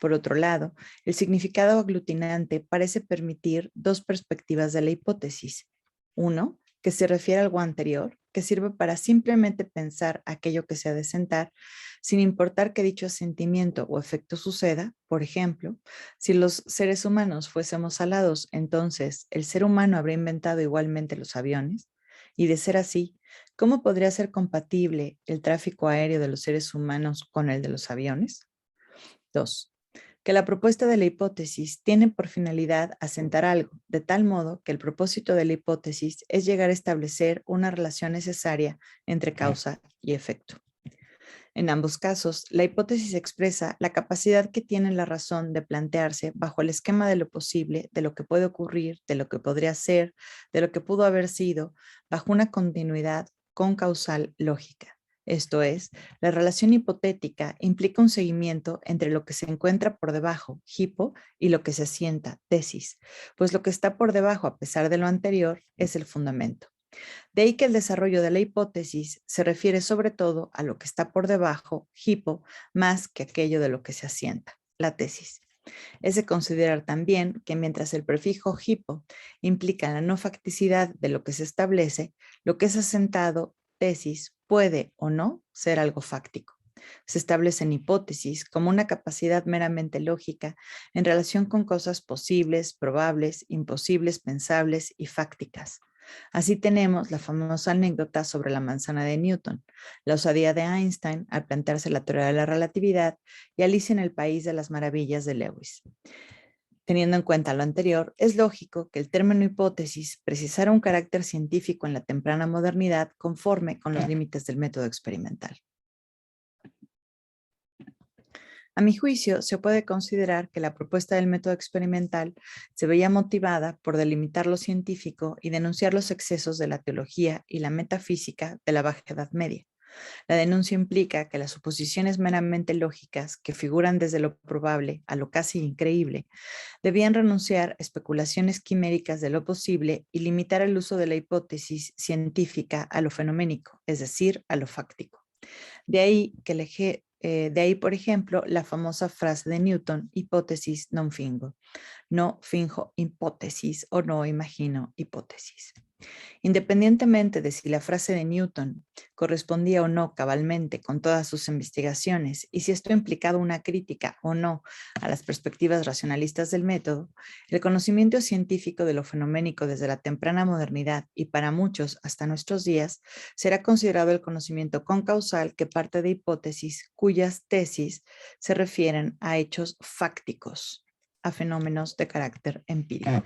Por otro lado, el significado aglutinante parece permitir dos perspectivas de la hipótesis. Uno, que se refiere a algo anterior, que sirve para simplemente pensar aquello que se ha de sentar, sin importar que dicho asentimiento o efecto suceda. Por ejemplo, si los seres humanos fuésemos alados, entonces el ser humano habría inventado igualmente los aviones. Y de ser así, ¿cómo podría ser compatible el tráfico aéreo de los seres humanos con el de los aviones? 2. Que la propuesta de la hipótesis tiene por finalidad asentar algo, de tal modo que el propósito de la hipótesis es llegar a establecer una relación necesaria entre causa y efecto. En ambos casos, la hipótesis expresa la capacidad que tiene la razón de plantearse bajo el esquema de lo posible, de lo que puede ocurrir, de lo que podría ser, de lo que pudo haber sido, bajo una continuidad concausal lógica. Esto es, la relación hipotética implica un seguimiento entre lo que se encuentra por debajo, hipo, y lo que se asienta, tesis, pues lo que está por debajo, a pesar de lo anterior, es el fundamento. De ahí que el desarrollo de la hipótesis se refiere sobre todo a lo que está por debajo, hipo, más que aquello de lo que se asienta, la tesis. Es de considerar también que mientras el prefijo hipo implica la no facticidad de lo que se establece, lo que es asentado, tesis, puede o no ser algo fáctico. Se establecen hipótesis como una capacidad meramente lógica en relación con cosas posibles, probables, imposibles, pensables y fácticas. Así tenemos la famosa anécdota sobre la manzana de Newton, la osadía de Einstein al plantearse la teoría de la relatividad y Alicia en el País de las Maravillas de Lewis. Teniendo en cuenta lo anterior, es lógico que el término hipótesis precisara un carácter científico en la temprana modernidad conforme con los límites del método experimental. A mi juicio, se puede considerar que la propuesta del método experimental se veía motivada por delimitar lo científico y denunciar los excesos de la teología y la metafísica de la Baja Edad Media. La denuncia implica que las suposiciones meramente lógicas, que figuran desde lo probable a lo casi increíble, debían renunciar a especulaciones quiméricas de lo posible y limitar el uso de la hipótesis científica a lo fenoménico, es decir, a lo fáctico. De ahí, por ejemplo, la famosa frase de Newton, hipótesis non fingo, no finjo hipótesis o no imagino hipótesis. Independientemente de si la frase de Newton correspondía o no cabalmente con todas sus investigaciones y si esto implicaba una crítica o no a las perspectivas racionalistas del método, el conocimiento científico de lo fenoménico desde la temprana modernidad y para muchos hasta nuestros días será considerado el conocimiento concausal que parte de hipótesis cuyas tesis se refieren a hechos fácticos, a fenómenos de carácter empírico.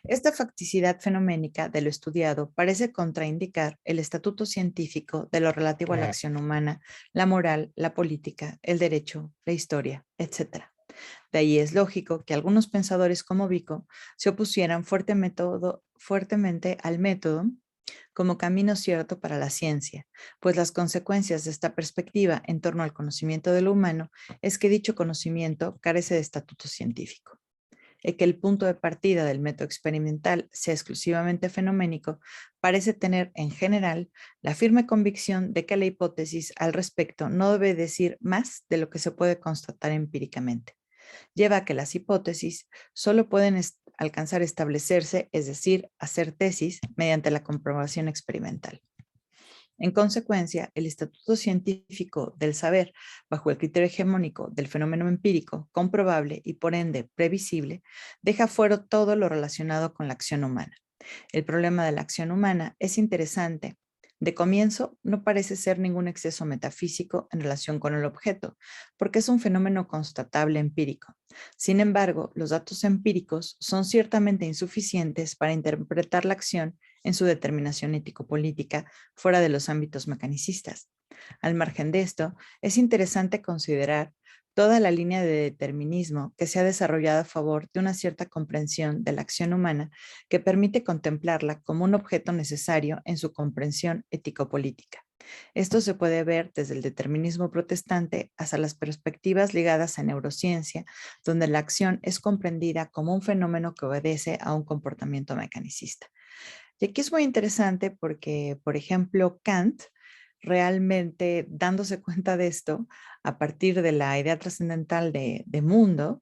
Esta facticidad fenoménica de lo estudiado parece contraindicar el estatuto científico de lo relativo a la acción humana, la moral, la política, el derecho, la historia, etc. De ahí es lógico que algunos pensadores como Vico se opusieran fuertemente al método como camino cierto para la ciencia, pues las consecuencias de esta perspectiva en torno al conocimiento de lo humano es que dicho conocimiento carece de estatuto científico. Que el punto de partida del método experimental sea exclusivamente fenoménico, parece tener en general la firme convicción de que la hipótesis al respecto no debe decir más de lo que se puede constatar empíricamente. Lleva a que las hipótesis solo pueden alcanzar a establecerse, es decir, hacer tesis, mediante la comprobación experimental. En consecuencia, el estatuto científico del saber, bajo el criterio hegemónico del fenómeno empírico, comprobable y por ende previsible, deja fuera todo lo relacionado con la acción humana. El problema de la acción humana es interesante. De comienzo, no parece ser ningún exceso metafísico en relación con el objeto, porque es un fenómeno constatable empírico. Sin embargo, los datos empíricos son ciertamente insuficientes para interpretar la acción en su determinación ético-política fuera de los ámbitos mecanicistas. Al margen de esto, es interesante considerar toda la línea de determinismo que se ha desarrollado a favor de una cierta comprensión de la acción humana que permite contemplarla como un objeto necesario en su comprensión ético-política. Esto se puede ver desde el determinismo protestante hasta las perspectivas ligadas a neurociencia, donde la acción es comprendida como un fenómeno que obedece a un comportamiento mecanicista. Y aquí es muy interesante porque, por ejemplo, Kant, realmente dándose cuenta de esto, a partir de la idea trascendental de mundo,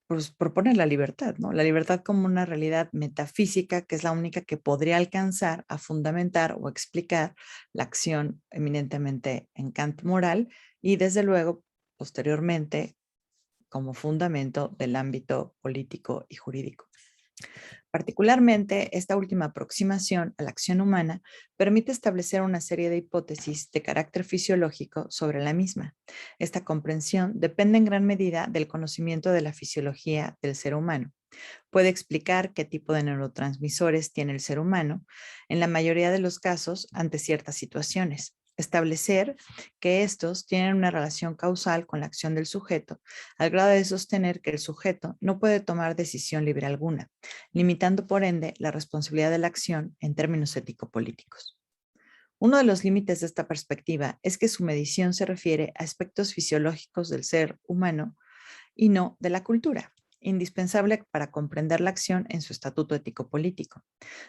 pues propone la libertad, ¿no? La libertad como una realidad metafísica que es la única que podría alcanzar a fundamentar o explicar la acción eminentemente en Kant moral y desde luego, posteriormente, como fundamento del ámbito político y jurídico. Particularmente, esta última aproximación a la acción humana permite establecer una serie de hipótesis de carácter fisiológico sobre la misma. Esta comprensión depende en gran medida del conocimiento de la fisiología del ser humano. Puede explicar qué tipo de neurotransmisores tiene el ser humano, en la mayoría de los casos, ante ciertas situaciones. Establecer que estos tienen una relación causal con la acción del sujeto, al grado de sostener que el sujeto no puede tomar decisión libre alguna, limitando por ende la responsabilidad de la acción en términos ético-políticos. Uno de los límites de esta perspectiva es que su medición se refiere a aspectos fisiológicos del ser humano y no de la cultura, indispensable para comprender la acción en su estatuto ético-político.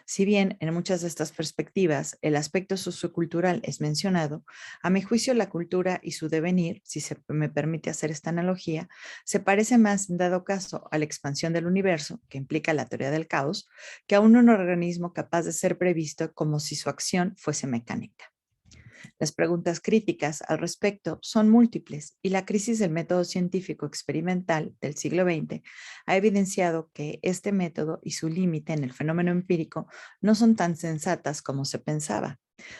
Si bien en muchas de estas perspectivas el aspecto sociocultural es mencionado, a mi juicio la cultura y su devenir, si se me permite hacer esta analogía, se parece más en dado caso a la expansión del universo, que implica la teoría del caos, que a un organismo capaz de ser previsto como si su acción fuese mecánica. Las preguntas críticas al respecto son múltiples y la crisis del método científico experimental del siglo XX ha evidenciado que este método y su límite en el fenómeno empírico no son tan sensatas como se pensaba.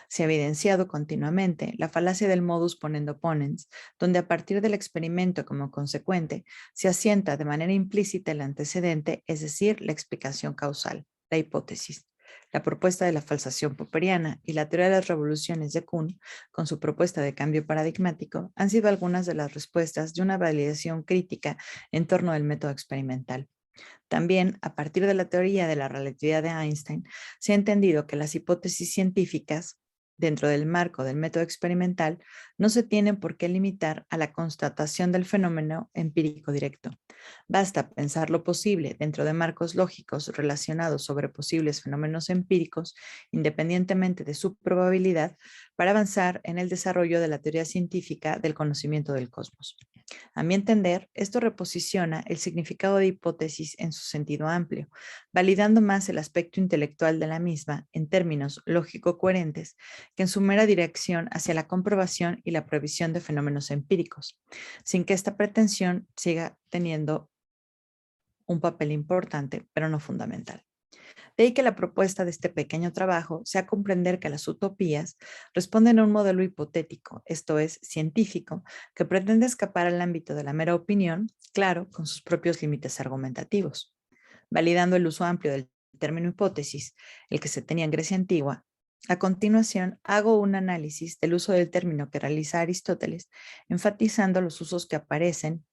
Se ha evidenciado continuamente la falacia del modus ponendo ponens, donde a partir del experimento como consecuente se asienta de manera implícita el antecedente, es decir, la explicación causal, la hipótesis. La propuesta de la falsación popperiana y la teoría de las revoluciones de Kuhn, con su propuesta de cambio paradigmático, han sido algunas de las respuestas de una validación crítica en torno al método experimental. También, a partir de la teoría de la relatividad de Einstein, se ha entendido que las hipótesis científicas, dentro del marco del método experimental, no se tienen por qué limitar a la constatación del fenómeno empírico directo. Basta pensar lo posible dentro de marcos lógicos relacionados sobre posibles fenómenos empíricos, independientemente de su probabilidad, para avanzar en el desarrollo de la teoría científica del conocimiento del cosmos. A mi entender, esto reposiciona el significado de hipótesis en su sentido amplio, validando más el aspecto intelectual de la misma en términos lógico-coherentes que en su mera dirección hacia la comprobación y la previsión de fenómenos empíricos, sin que esta pretensión siga teniendo un papel importante, pero no fundamental. De ahí que la propuesta de este pequeño trabajo sea comprender que las utopías responden a un modelo hipotético, esto es, científico, que pretende escapar al ámbito de la mera opinión, claro, con sus propios límites argumentativos. Validando el uso amplio del término hipótesis, el que se tenía en Grecia antigua, a continuación hago un análisis del uso del término que realiza Aristóteles, enfatizando los usos que aparecen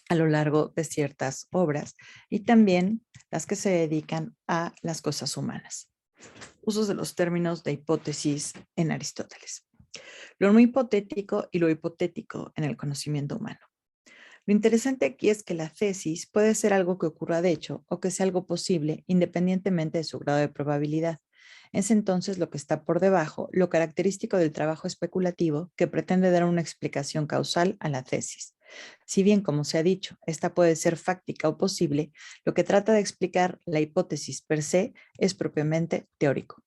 a lo largo de ciertas obras y también las que se dedican a las cosas humanas. Usos de los términos de hipótesis en Aristóteles. Lo no hipotético y lo hipotético en el conocimiento humano. Lo interesante aquí es que la tesis puede ser algo que ocurra de hecho o que sea algo posible independientemente de su grado de probabilidad. Es entonces lo que está por debajo, lo característico del trabajo especulativo que pretende dar una explicación causal a la tesis. Si bien, como se ha dicho, esta puede ser fáctica o posible, lo que trata de explicar la hipótesis per se es propiamente teórico.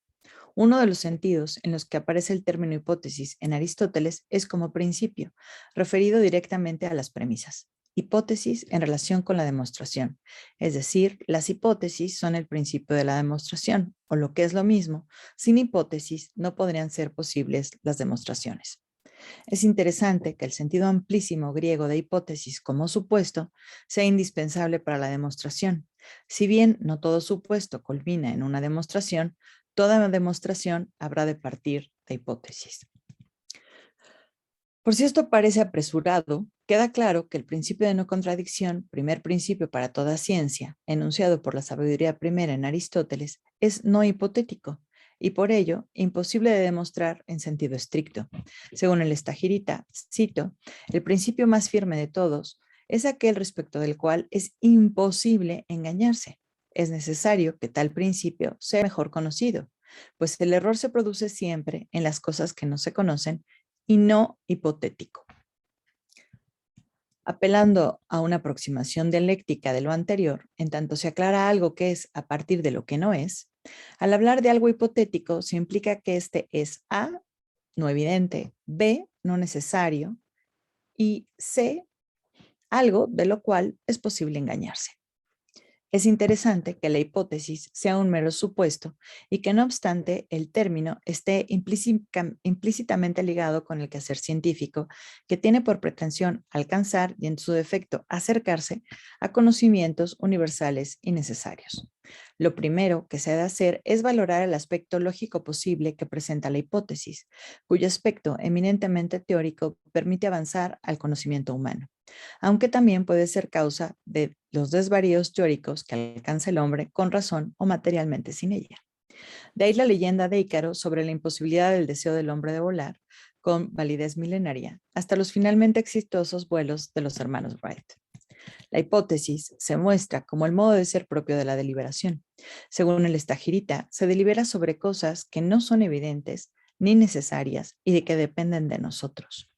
Uno de los sentidos en los que aparece el término hipótesis en Aristóteles es como principio, referido directamente a las premisas. Hipótesis en relación con la demostración, es decir, las hipótesis son el principio de la demostración, o lo que es lo mismo, sin hipótesis no podrían ser posibles las demostraciones. Es interesante que el sentido amplísimo griego de hipótesis como supuesto sea indispensable para la demostración. Si bien no todo supuesto culmina en una demostración, toda demostración habrá de partir de hipótesis. Por si esto parece apresurado, queda claro que el principio de no contradicción, primer principio para toda ciencia, enunciado por la sabiduría primera en Aristóteles, es no hipotético y por ello imposible de demostrar en sentido estricto. Según el Estagirita, cito, el principio más firme de todos es aquel respecto del cual es imposible engañarse. Es necesario que tal principio sea mejor conocido, pues el error se produce siempre en las cosas que no se conocen y no hipotético. Apelando a una aproximación dialéctica de lo anterior, en tanto se aclara algo que es a partir de lo que no es, al hablar de algo hipotético se implica que este es A, no evidente, B, no necesario, y C, algo de lo cual es posible engañarse. Es interesante que la hipótesis sea un mero supuesto y que no obstante el término esté implícitamente ligado con el quehacer científico que tiene por pretensión alcanzar y en su defecto acercarse a conocimientos universales y necesarios. Lo primero que se ha de hacer es valorar el aspecto lógico posible que presenta la hipótesis, cuyo aspecto eminentemente teórico permite avanzar al conocimiento humano, aunque también puede ser causa de los desvaríos teóricos que alcanza el hombre con razón o materialmente sin ella. De ahí la leyenda de Ícaro sobre la imposibilidad del deseo del hombre de volar, con validez milenaria, hasta los finalmente exitosos vuelos de los hermanos Wright. La hipótesis se muestra como el modo de ser propio de la deliberación. Según el Estagirita, se delibera sobre cosas que no son evidentes ni necesarias y de que dependen de nosotros.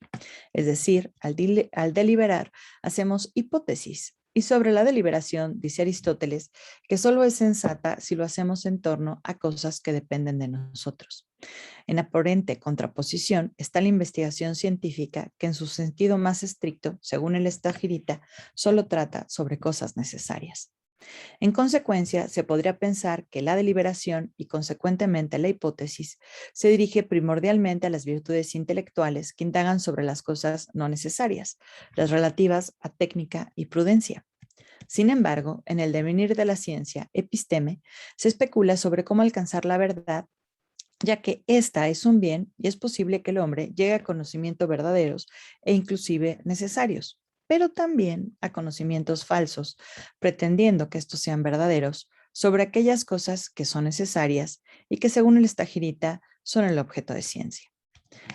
Es decir, al deliberar hacemos hipótesis. Y sobre la deliberación, dice Aristóteles, que solo es sensata si lo hacemos en torno a cosas que dependen de nosotros. En aparente contraposición está la investigación científica que en su sentido más estricto, según el Estagirita, solo trata sobre cosas necesarias. En consecuencia, se podría pensar que la deliberación y consecuentemente la hipótesis se dirige primordialmente a las virtudes intelectuales que indagan sobre las cosas no necesarias, las relativas a técnica y prudencia. Sin embargo, en el devenir de la ciencia, episteme, se especula sobre cómo alcanzar la verdad, ya que ésta es un bien y es posible que el hombre llegue a conocimientos verdaderos e inclusive necesarios, pero también a conocimientos falsos, pretendiendo que estos sean verdaderos sobre aquellas cosas que son necesarias y que según el Estagirita son el objeto de ciencia.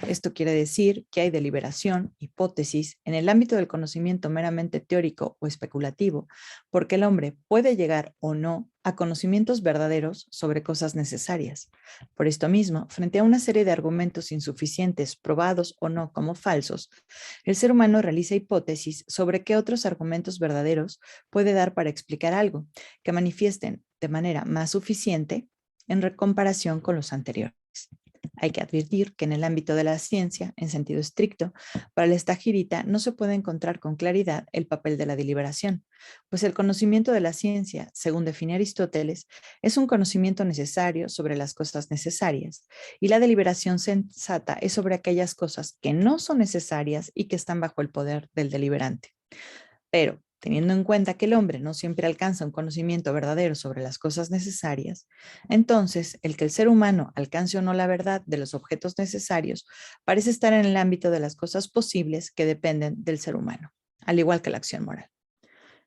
Esto quiere decir que hay deliberación, hipótesis, en el ámbito del conocimiento meramente teórico o especulativo, porque el hombre puede llegar o no a conocimientos verdaderos sobre cosas necesarias. Por esto mismo, frente a una serie de argumentos insuficientes, probados o no como falsos, el ser humano realiza hipótesis sobre qué otros argumentos verdaderos puede dar para explicar algo que manifiesten de manera más suficiente en comparación con los anteriores. Hay que advertir que en el ámbito de la ciencia, en sentido estricto, para el Estagirita no se puede encontrar con claridad el papel de la deliberación, pues el conocimiento de la ciencia, según define Aristóteles, es un conocimiento necesario sobre las cosas necesarias, y la deliberación sensata es sobre aquellas cosas que no son necesarias y que están bajo el poder del deliberante. Pero, teniendo en cuenta que el hombre no siempre alcanza un conocimiento verdadero sobre las cosas necesarias, entonces el que el ser humano alcance o no la verdad de los objetos necesarios parece estar en el ámbito de las cosas posibles que dependen del ser humano, al igual que la acción moral.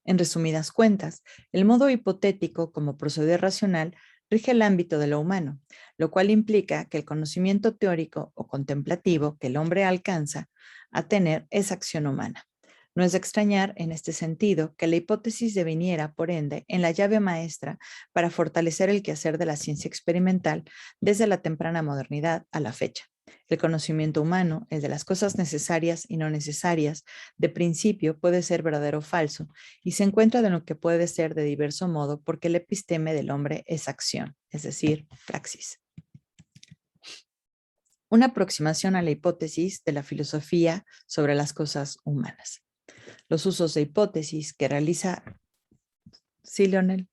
En resumidas cuentas, el modo hipotético como proceder racional rige el ámbito de lo humano, lo cual implica que el conocimiento teórico o contemplativo que el hombre alcanza a tener es acción humana. No es de extrañar, en este sentido, que la hipótesis deviniera, por ende, en la llave maestra para fortalecer el quehacer de la ciencia experimental desde la temprana modernidad a la fecha. El conocimiento humano, el de las cosas necesarias y no necesarias, de principio puede ser verdadero o falso, y se encuentra de lo que puede ser de diverso modo porque el episteme del hombre es acción, es decir, praxis. Una aproximación a la hipótesis de la filosofía sobre las cosas humanas. Los usos de hipótesis que realiza... Sí, Leonel.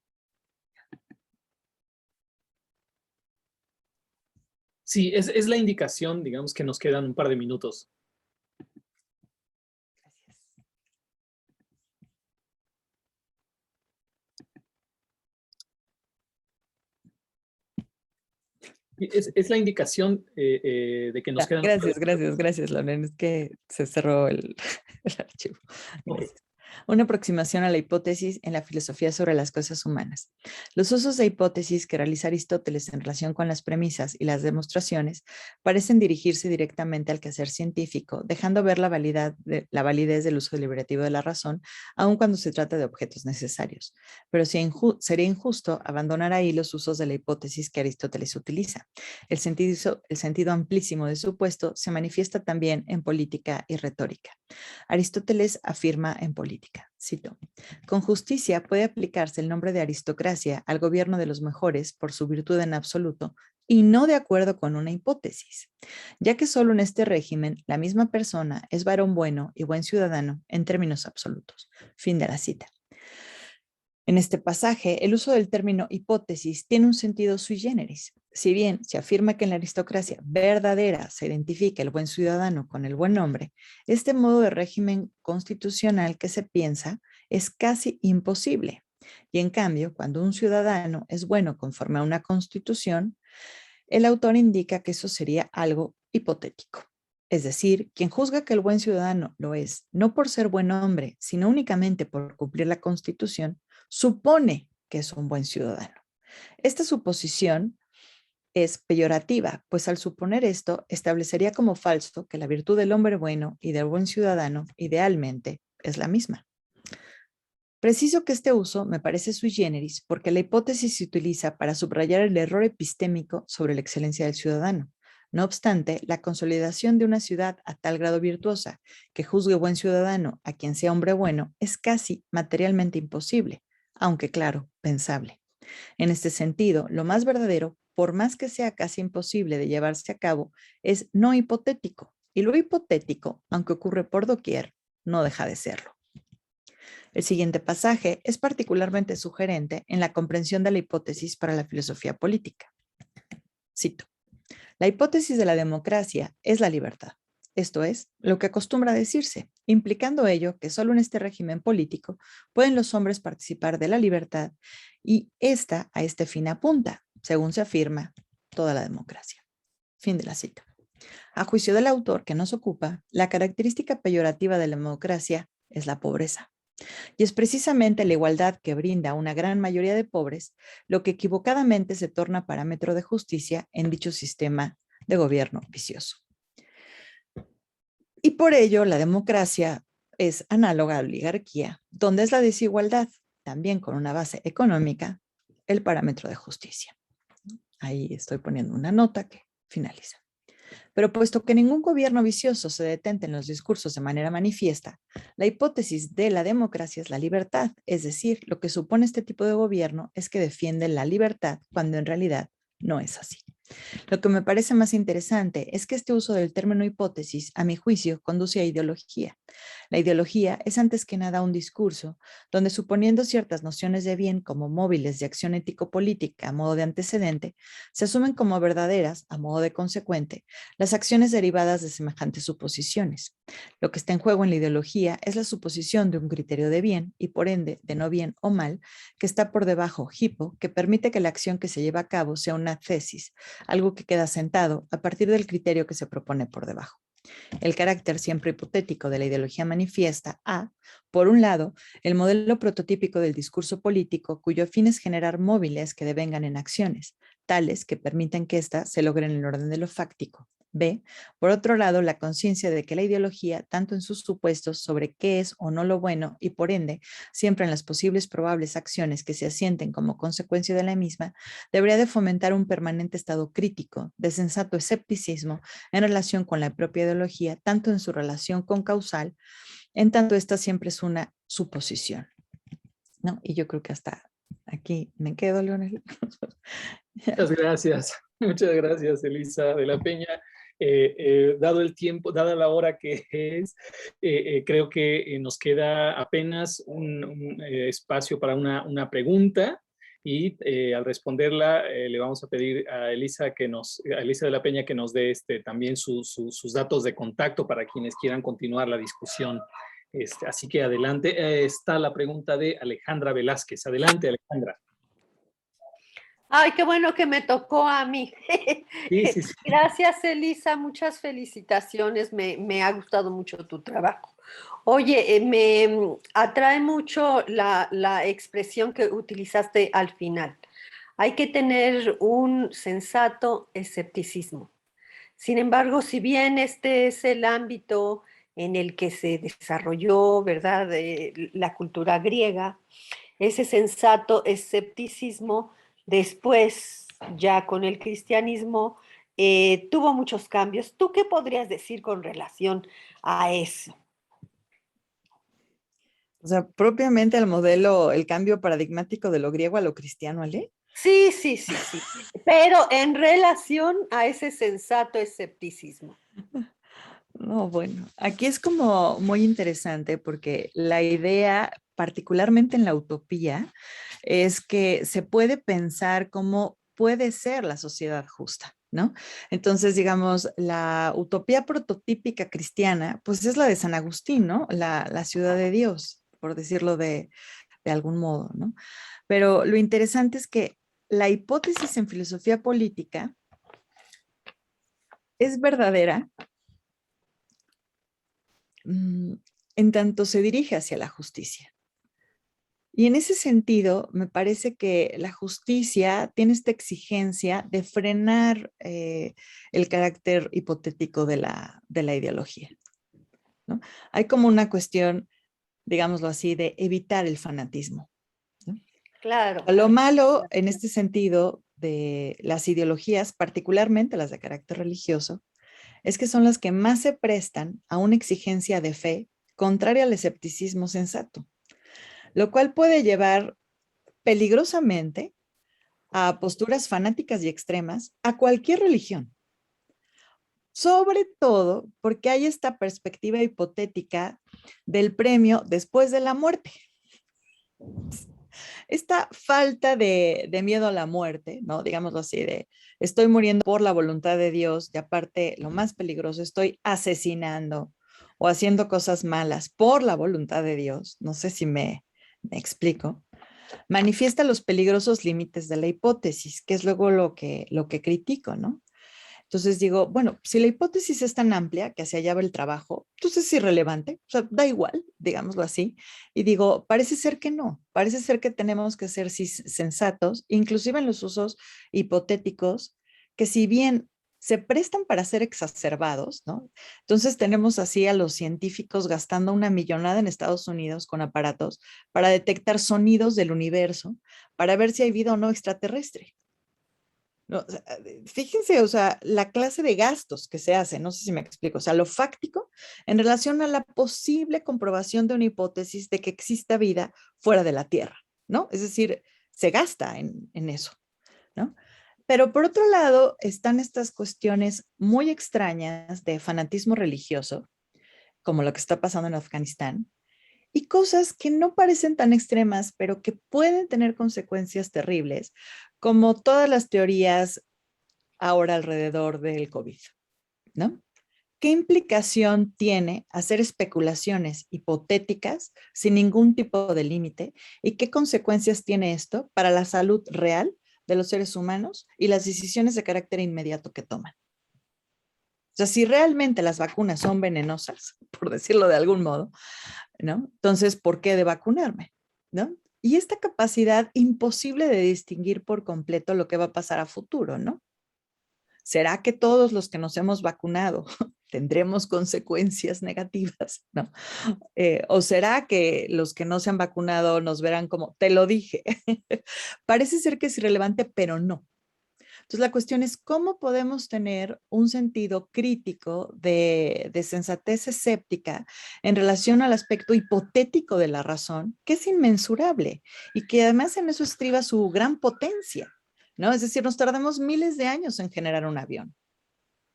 Sí, es la indicación, digamos que nos quedan un par de minutos. Es la indicación de que nos quedan... Gracias, Leonel. Es que se cerró el archivo. Gracias. Una aproximación a la hipótesis en la filosofía sobre las cosas humanas. Los usos de hipótesis que realiza Aristóteles en relación con las premisas y las demostraciones parecen dirigirse directamente al quehacer científico, dejando ver la validez del uso deliberativo de la razón, aun cuando se trata de objetos necesarios. Pero sería injusto abandonar ahí los usos de la hipótesis que Aristóteles utiliza. El sentido amplísimo de su puesto se manifiesta también en política y retórica. Aristóteles afirma en política, cito, con justicia puede aplicarse el nombre de aristocracia al gobierno de los mejores por su virtud en absoluto y no de acuerdo con una hipótesis, ya que solo en este régimen la misma persona es varón bueno y buen ciudadano en términos absolutos. Fin de la cita. En este pasaje, el uso del término hipótesis tiene un sentido sui generis. Si bien se afirma que en la aristocracia verdadera se identifica el buen ciudadano con el buen hombre, este modo de régimen constitucional que se piensa es casi imposible. Y en cambio, cuando un ciudadano es bueno conforme a una constitución, el autor indica que eso sería algo hipotético. Es decir, quien juzga que el buen ciudadano lo es, no por ser buen hombre, sino únicamente por cumplir la Constitución, supone que es un buen ciudadano. Esta suposición es peyorativa, pues al suponer esto, establecería como falso que la virtud del hombre bueno y del buen ciudadano, idealmente, es la misma. Preciso que este uso me parece sui generis porque la hipótesis se utiliza para subrayar el error epistémico sobre la excelencia del ciudadano. No obstante, la consolidación de una ciudad a tal grado virtuosa que juzgue buen ciudadano a quien sea hombre bueno es casi materialmente imposible, aunque claro, pensable. En este sentido, lo más verdadero, por más que sea casi imposible de llevarse a cabo, es no hipotético, y lo hipotético, aunque ocurre por doquier, no deja de serlo. El siguiente pasaje es particularmente sugerente en la comprensión de la hipótesis para la filosofía política. Cito: la hipótesis de la democracia es la libertad. Esto es lo que acostumbra decirse, implicando ello que solo en este régimen político pueden los hombres participar de la libertad y esta a este fin apunta, según se afirma, toda la democracia. Fin de la cita. A juicio del autor que nos ocupa, la característica peyorativa de la democracia es la pobreza. Y es precisamente la igualdad que brinda a una gran mayoría de pobres lo que equivocadamente se torna parámetro de justicia en dicho sistema de gobierno vicioso. Y por ello la democracia es análoga a la oligarquía, donde es la desigualdad, también con una base económica, el parámetro de justicia. Ahí estoy poniendo una nota que finaliza. Pero puesto que ningún gobierno vicioso se detente en los discursos de manera manifiesta, la hipótesis de la democracia es la libertad, es decir, lo que supone este tipo de gobierno es que defiende la libertad cuando en realidad no es así. Lo que me parece más interesante es que este uso del término hipótesis, a mi juicio, conduce a ideología. La ideología es antes que nada un discurso donde, suponiendo ciertas nociones de bien como móviles de acción ético-política a modo de antecedente, se asumen como verdaderas, a modo de consecuente, las acciones derivadas de semejantes suposiciones. Lo que está en juego en la ideología es la suposición de un criterio de bien y por ende de no bien o mal que está por debajo, hipo, que permite que la acción que se lleva a cabo sea una thesis, algo que queda sentado a partir del criterio que se propone por debajo. El carácter siempre hipotético de la ideología manifiesta a, por un lado, el modelo prototípico del discurso político cuyo fin es generar móviles que devengan en acciones, tales que permiten que éstas se logren en el orden de lo fáctico. B, por otro lado, la conciencia de que la ideología, tanto en sus supuestos sobre qué es o no lo bueno y por ende, siempre en las posibles probables acciones que se asienten como consecuencia de la misma, debería de fomentar un permanente estado crítico, de sensato escepticismo en relación con la propia ideología, tanto en su relación con causal, en tanto esta siempre es una suposición. ¿No? Y yo creo que hasta aquí me quedo, Leonel. Muchas gracias, Elisa de la Peña. Dado el tiempo, dada la hora que es, creo que nos queda apenas un espacio para una pregunta y al responderla le vamos a pedir a Elisa de la Peña que nos dé también sus datos de contacto para quienes quieran continuar la discusión. Así que adelante, está la pregunta de Alejandra Velázquez. Adelante, Alejandra. Ay, qué bueno que me tocó a mí. Sí. Gracias, Elisa. Muchas felicitaciones. Me ha gustado mucho tu trabajo. Oye, me atrae mucho la expresión que utilizaste al final. Hay que tener un sensato escepticismo. Sin embargo, si bien este es el ámbito en el que se desarrolló, ¿verdad?, la cultura griega, ese sensato escepticismo después, ya con el cristianismo, tuvo muchos cambios. ¿Tú qué podrías decir con relación a eso? O sea, propiamente el modelo, el cambio paradigmático de lo griego a lo cristiano, ¿Ale? Sí. Pero en relación a ese sensato escepticismo. No, bueno, aquí es como muy interesante porque la idea, particularmente en la utopía, es que se puede pensar cómo puede ser la sociedad justa, ¿no? Entonces, digamos, la utopía prototípica cristiana, pues es la de San Agustín, ¿no? La ciudad de Dios, por decirlo de algún modo, ¿no? Pero lo interesante es que la hipótesis en filosofía política es verdadera en tanto se dirige hacia la justicia. Y en ese sentido, me parece que la justicia tiene esta exigencia de frenar el carácter hipotético de la ideología, ¿no? Hay como una cuestión, digámoslo así, de evitar el fanatismo, ¿no? Claro. Lo malo en este sentido de las ideologías, particularmente las de carácter religioso, es que son las que más se prestan a una exigencia de fe contraria al escepticismo sensato, lo cual puede llevar peligrosamente a posturas fanáticas y extremas a cualquier religión. Sobre todo porque hay esta perspectiva hipotética del premio después de la muerte. Esta falta de miedo a la muerte, ¿no? Digámoslo así, de estoy muriendo por la voluntad de Dios y aparte lo más peligroso, estoy asesinando o haciendo cosas malas por la voluntad de Dios. No sé si me explico. Manifiesta los peligrosos límites de la hipótesis, que es luego lo que critico, ¿no? Entonces digo, bueno, si la hipótesis es tan amplia que hacia allá va el trabajo, entonces es irrelevante, o sea, da igual, digámoslo así. Y digo, parece ser que no, parece ser que tenemos que ser sensatos, inclusive en los usos hipotéticos, que si bien se prestan para ser exacerbados, ¿no? Entonces tenemos así a los científicos gastando una millonada en Estados Unidos con aparatos para detectar sonidos del universo, para ver si hay vida o no extraterrestre. No, o sea, fíjense, o sea, la clase de gastos que se hace, no sé si me explico, o sea, lo fáctico en relación a la posible comprobación de una hipótesis de que exista vida fuera de la Tierra, ¿no? Es decir, se gasta en eso, ¿no? Pero por otro lado están estas cuestiones muy extrañas de fanatismo religioso, como lo que está pasando en Afganistán, y cosas que no parecen tan extremas, pero que pueden tener consecuencias terribles, como todas las teorías ahora alrededor del COVID, ¿no? ¿Qué implicación tiene hacer especulaciones hipotéticas sin ningún tipo de límite? ¿Y qué consecuencias tiene esto para la salud real de los seres humanos y las decisiones de carácter inmediato que toman? O sea, si realmente las vacunas son venenosas, por decirlo de algún modo, ¿no? Entonces, ¿por qué de vacunarme? ¿No? Y esta capacidad imposible de distinguir por completo lo que va a pasar a futuro, ¿no? ¿Será que todos los que nos hemos vacunado tendremos consecuencias negativas? ¿No? ¿O será que los que no se han vacunado nos verán como, te lo dije? Parece ser que es irrelevante, pero no. Entonces la cuestión es cómo podemos tener un sentido crítico de sensatez escéptica en relación al aspecto hipotético de la razón, que es inmensurable y que además en eso estriba su gran potencia, ¿no? Es decir, nos tardamos miles de años en generar un avión,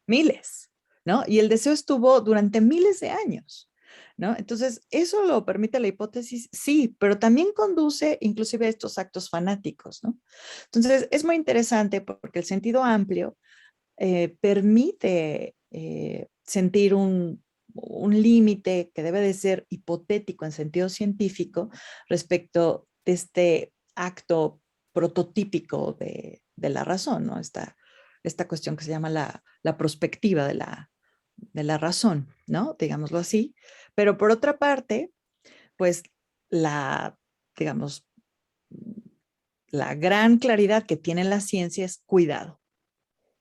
miles, ¿no? Y el deseo estuvo durante miles de años, ¿no? Entonces, ¿eso lo permite la hipótesis? Sí, pero también conduce inclusive a estos actos fanáticos, ¿no? Entonces, es muy interesante porque el sentido amplio permite sentir un límite que debe de ser hipotético en sentido científico respecto de este acto prototípico de la razón, ¿no? Esta cuestión que se llama la prospectiva de la razón, ¿no? Digámoslo así. Pero por otra parte, pues digamos, la gran claridad que tiene la ciencia es cuidado.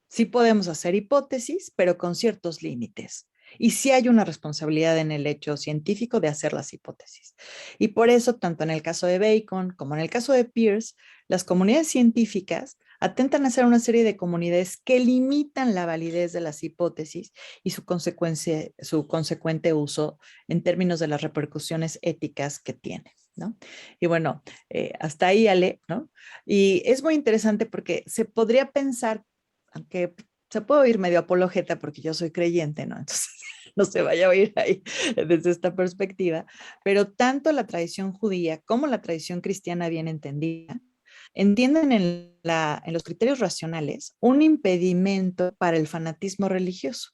Sí podemos hacer hipótesis, pero con ciertos límites. Y sí hay una responsabilidad en el hecho científico de hacer las hipótesis. Y por eso, tanto en el caso de Bacon como en el caso de Peirce, las comunidades científicas atentan a hacer una serie de comunidades que limitan la validez de las hipótesis y su consecuente uso en términos de las repercusiones éticas que tiene, ¿no? Y bueno, hasta ahí, Ale, ¿no? Y es muy interesante porque se podría pensar, aunque se puede oír medio apologeta porque yo soy creyente, ¿no? Entonces, no se vaya a oír ahí desde esta perspectiva, pero tanto la tradición judía como la tradición cristiana bien entendida entienden en los criterios racionales un impedimento para el fanatismo religioso,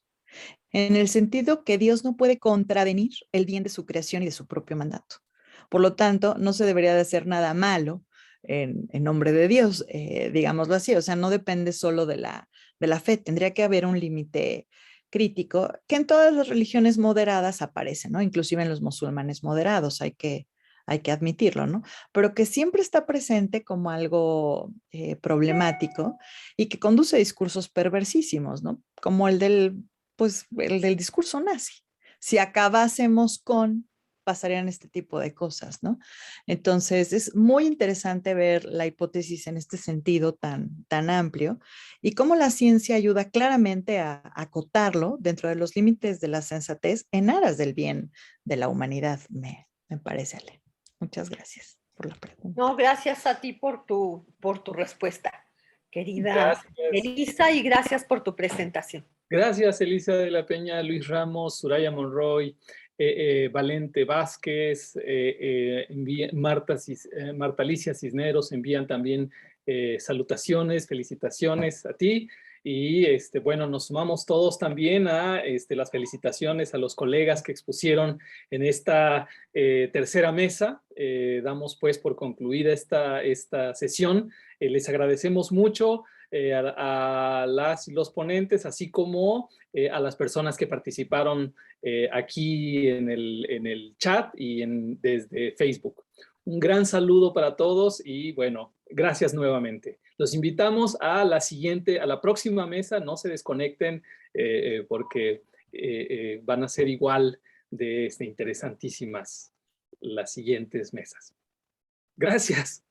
en el sentido que Dios no puede contravenir el bien de su creación y de su propio mandato. Por lo tanto, no se debería de hacer nada malo en nombre de Dios, digámoslo así. O sea, no depende solo de la fe, tendría que haber un límite crítico que en todas las religiones moderadas aparece, ¿no? Inclusive en los musulmanes moderados, hay que admitirlo, ¿no? Pero que siempre está presente como algo problemático y que conduce a discursos perversísimos, ¿no? Como pues, el del discurso nazi. Si acabásemos con, pasarían este tipo de cosas, ¿no? Entonces, es muy interesante ver la hipótesis en este sentido tan amplio y cómo la ciencia ayuda claramente a acotarlo dentro de los límites de la sensatez en aras del bien de la humanidad, me parece, Ale. Muchas gracias por la pregunta. No, gracias a ti por tu respuesta, querida Gracias. Elisa, y gracias por tu presentación. Gracias, Elisa de la Peña, Luis Ramos, Soraya Monroy, Valente Vázquez, Marta Alicia Cisneros envían también salutaciones, felicitaciones a ti. Y bueno, nos sumamos todos también a las felicitaciones a los colegas que expusieron en esta tercera mesa. Damos pues por concluida esta sesión. Les agradecemos mucho a las y los ponentes, así como a las personas que participaron aquí en el chat y desde Facebook. Un gran saludo para todos y bueno, gracias nuevamente. Los invitamos a la próxima mesa, no se desconecten porque van a ser igual de interesantísimas las siguientes mesas. Gracias.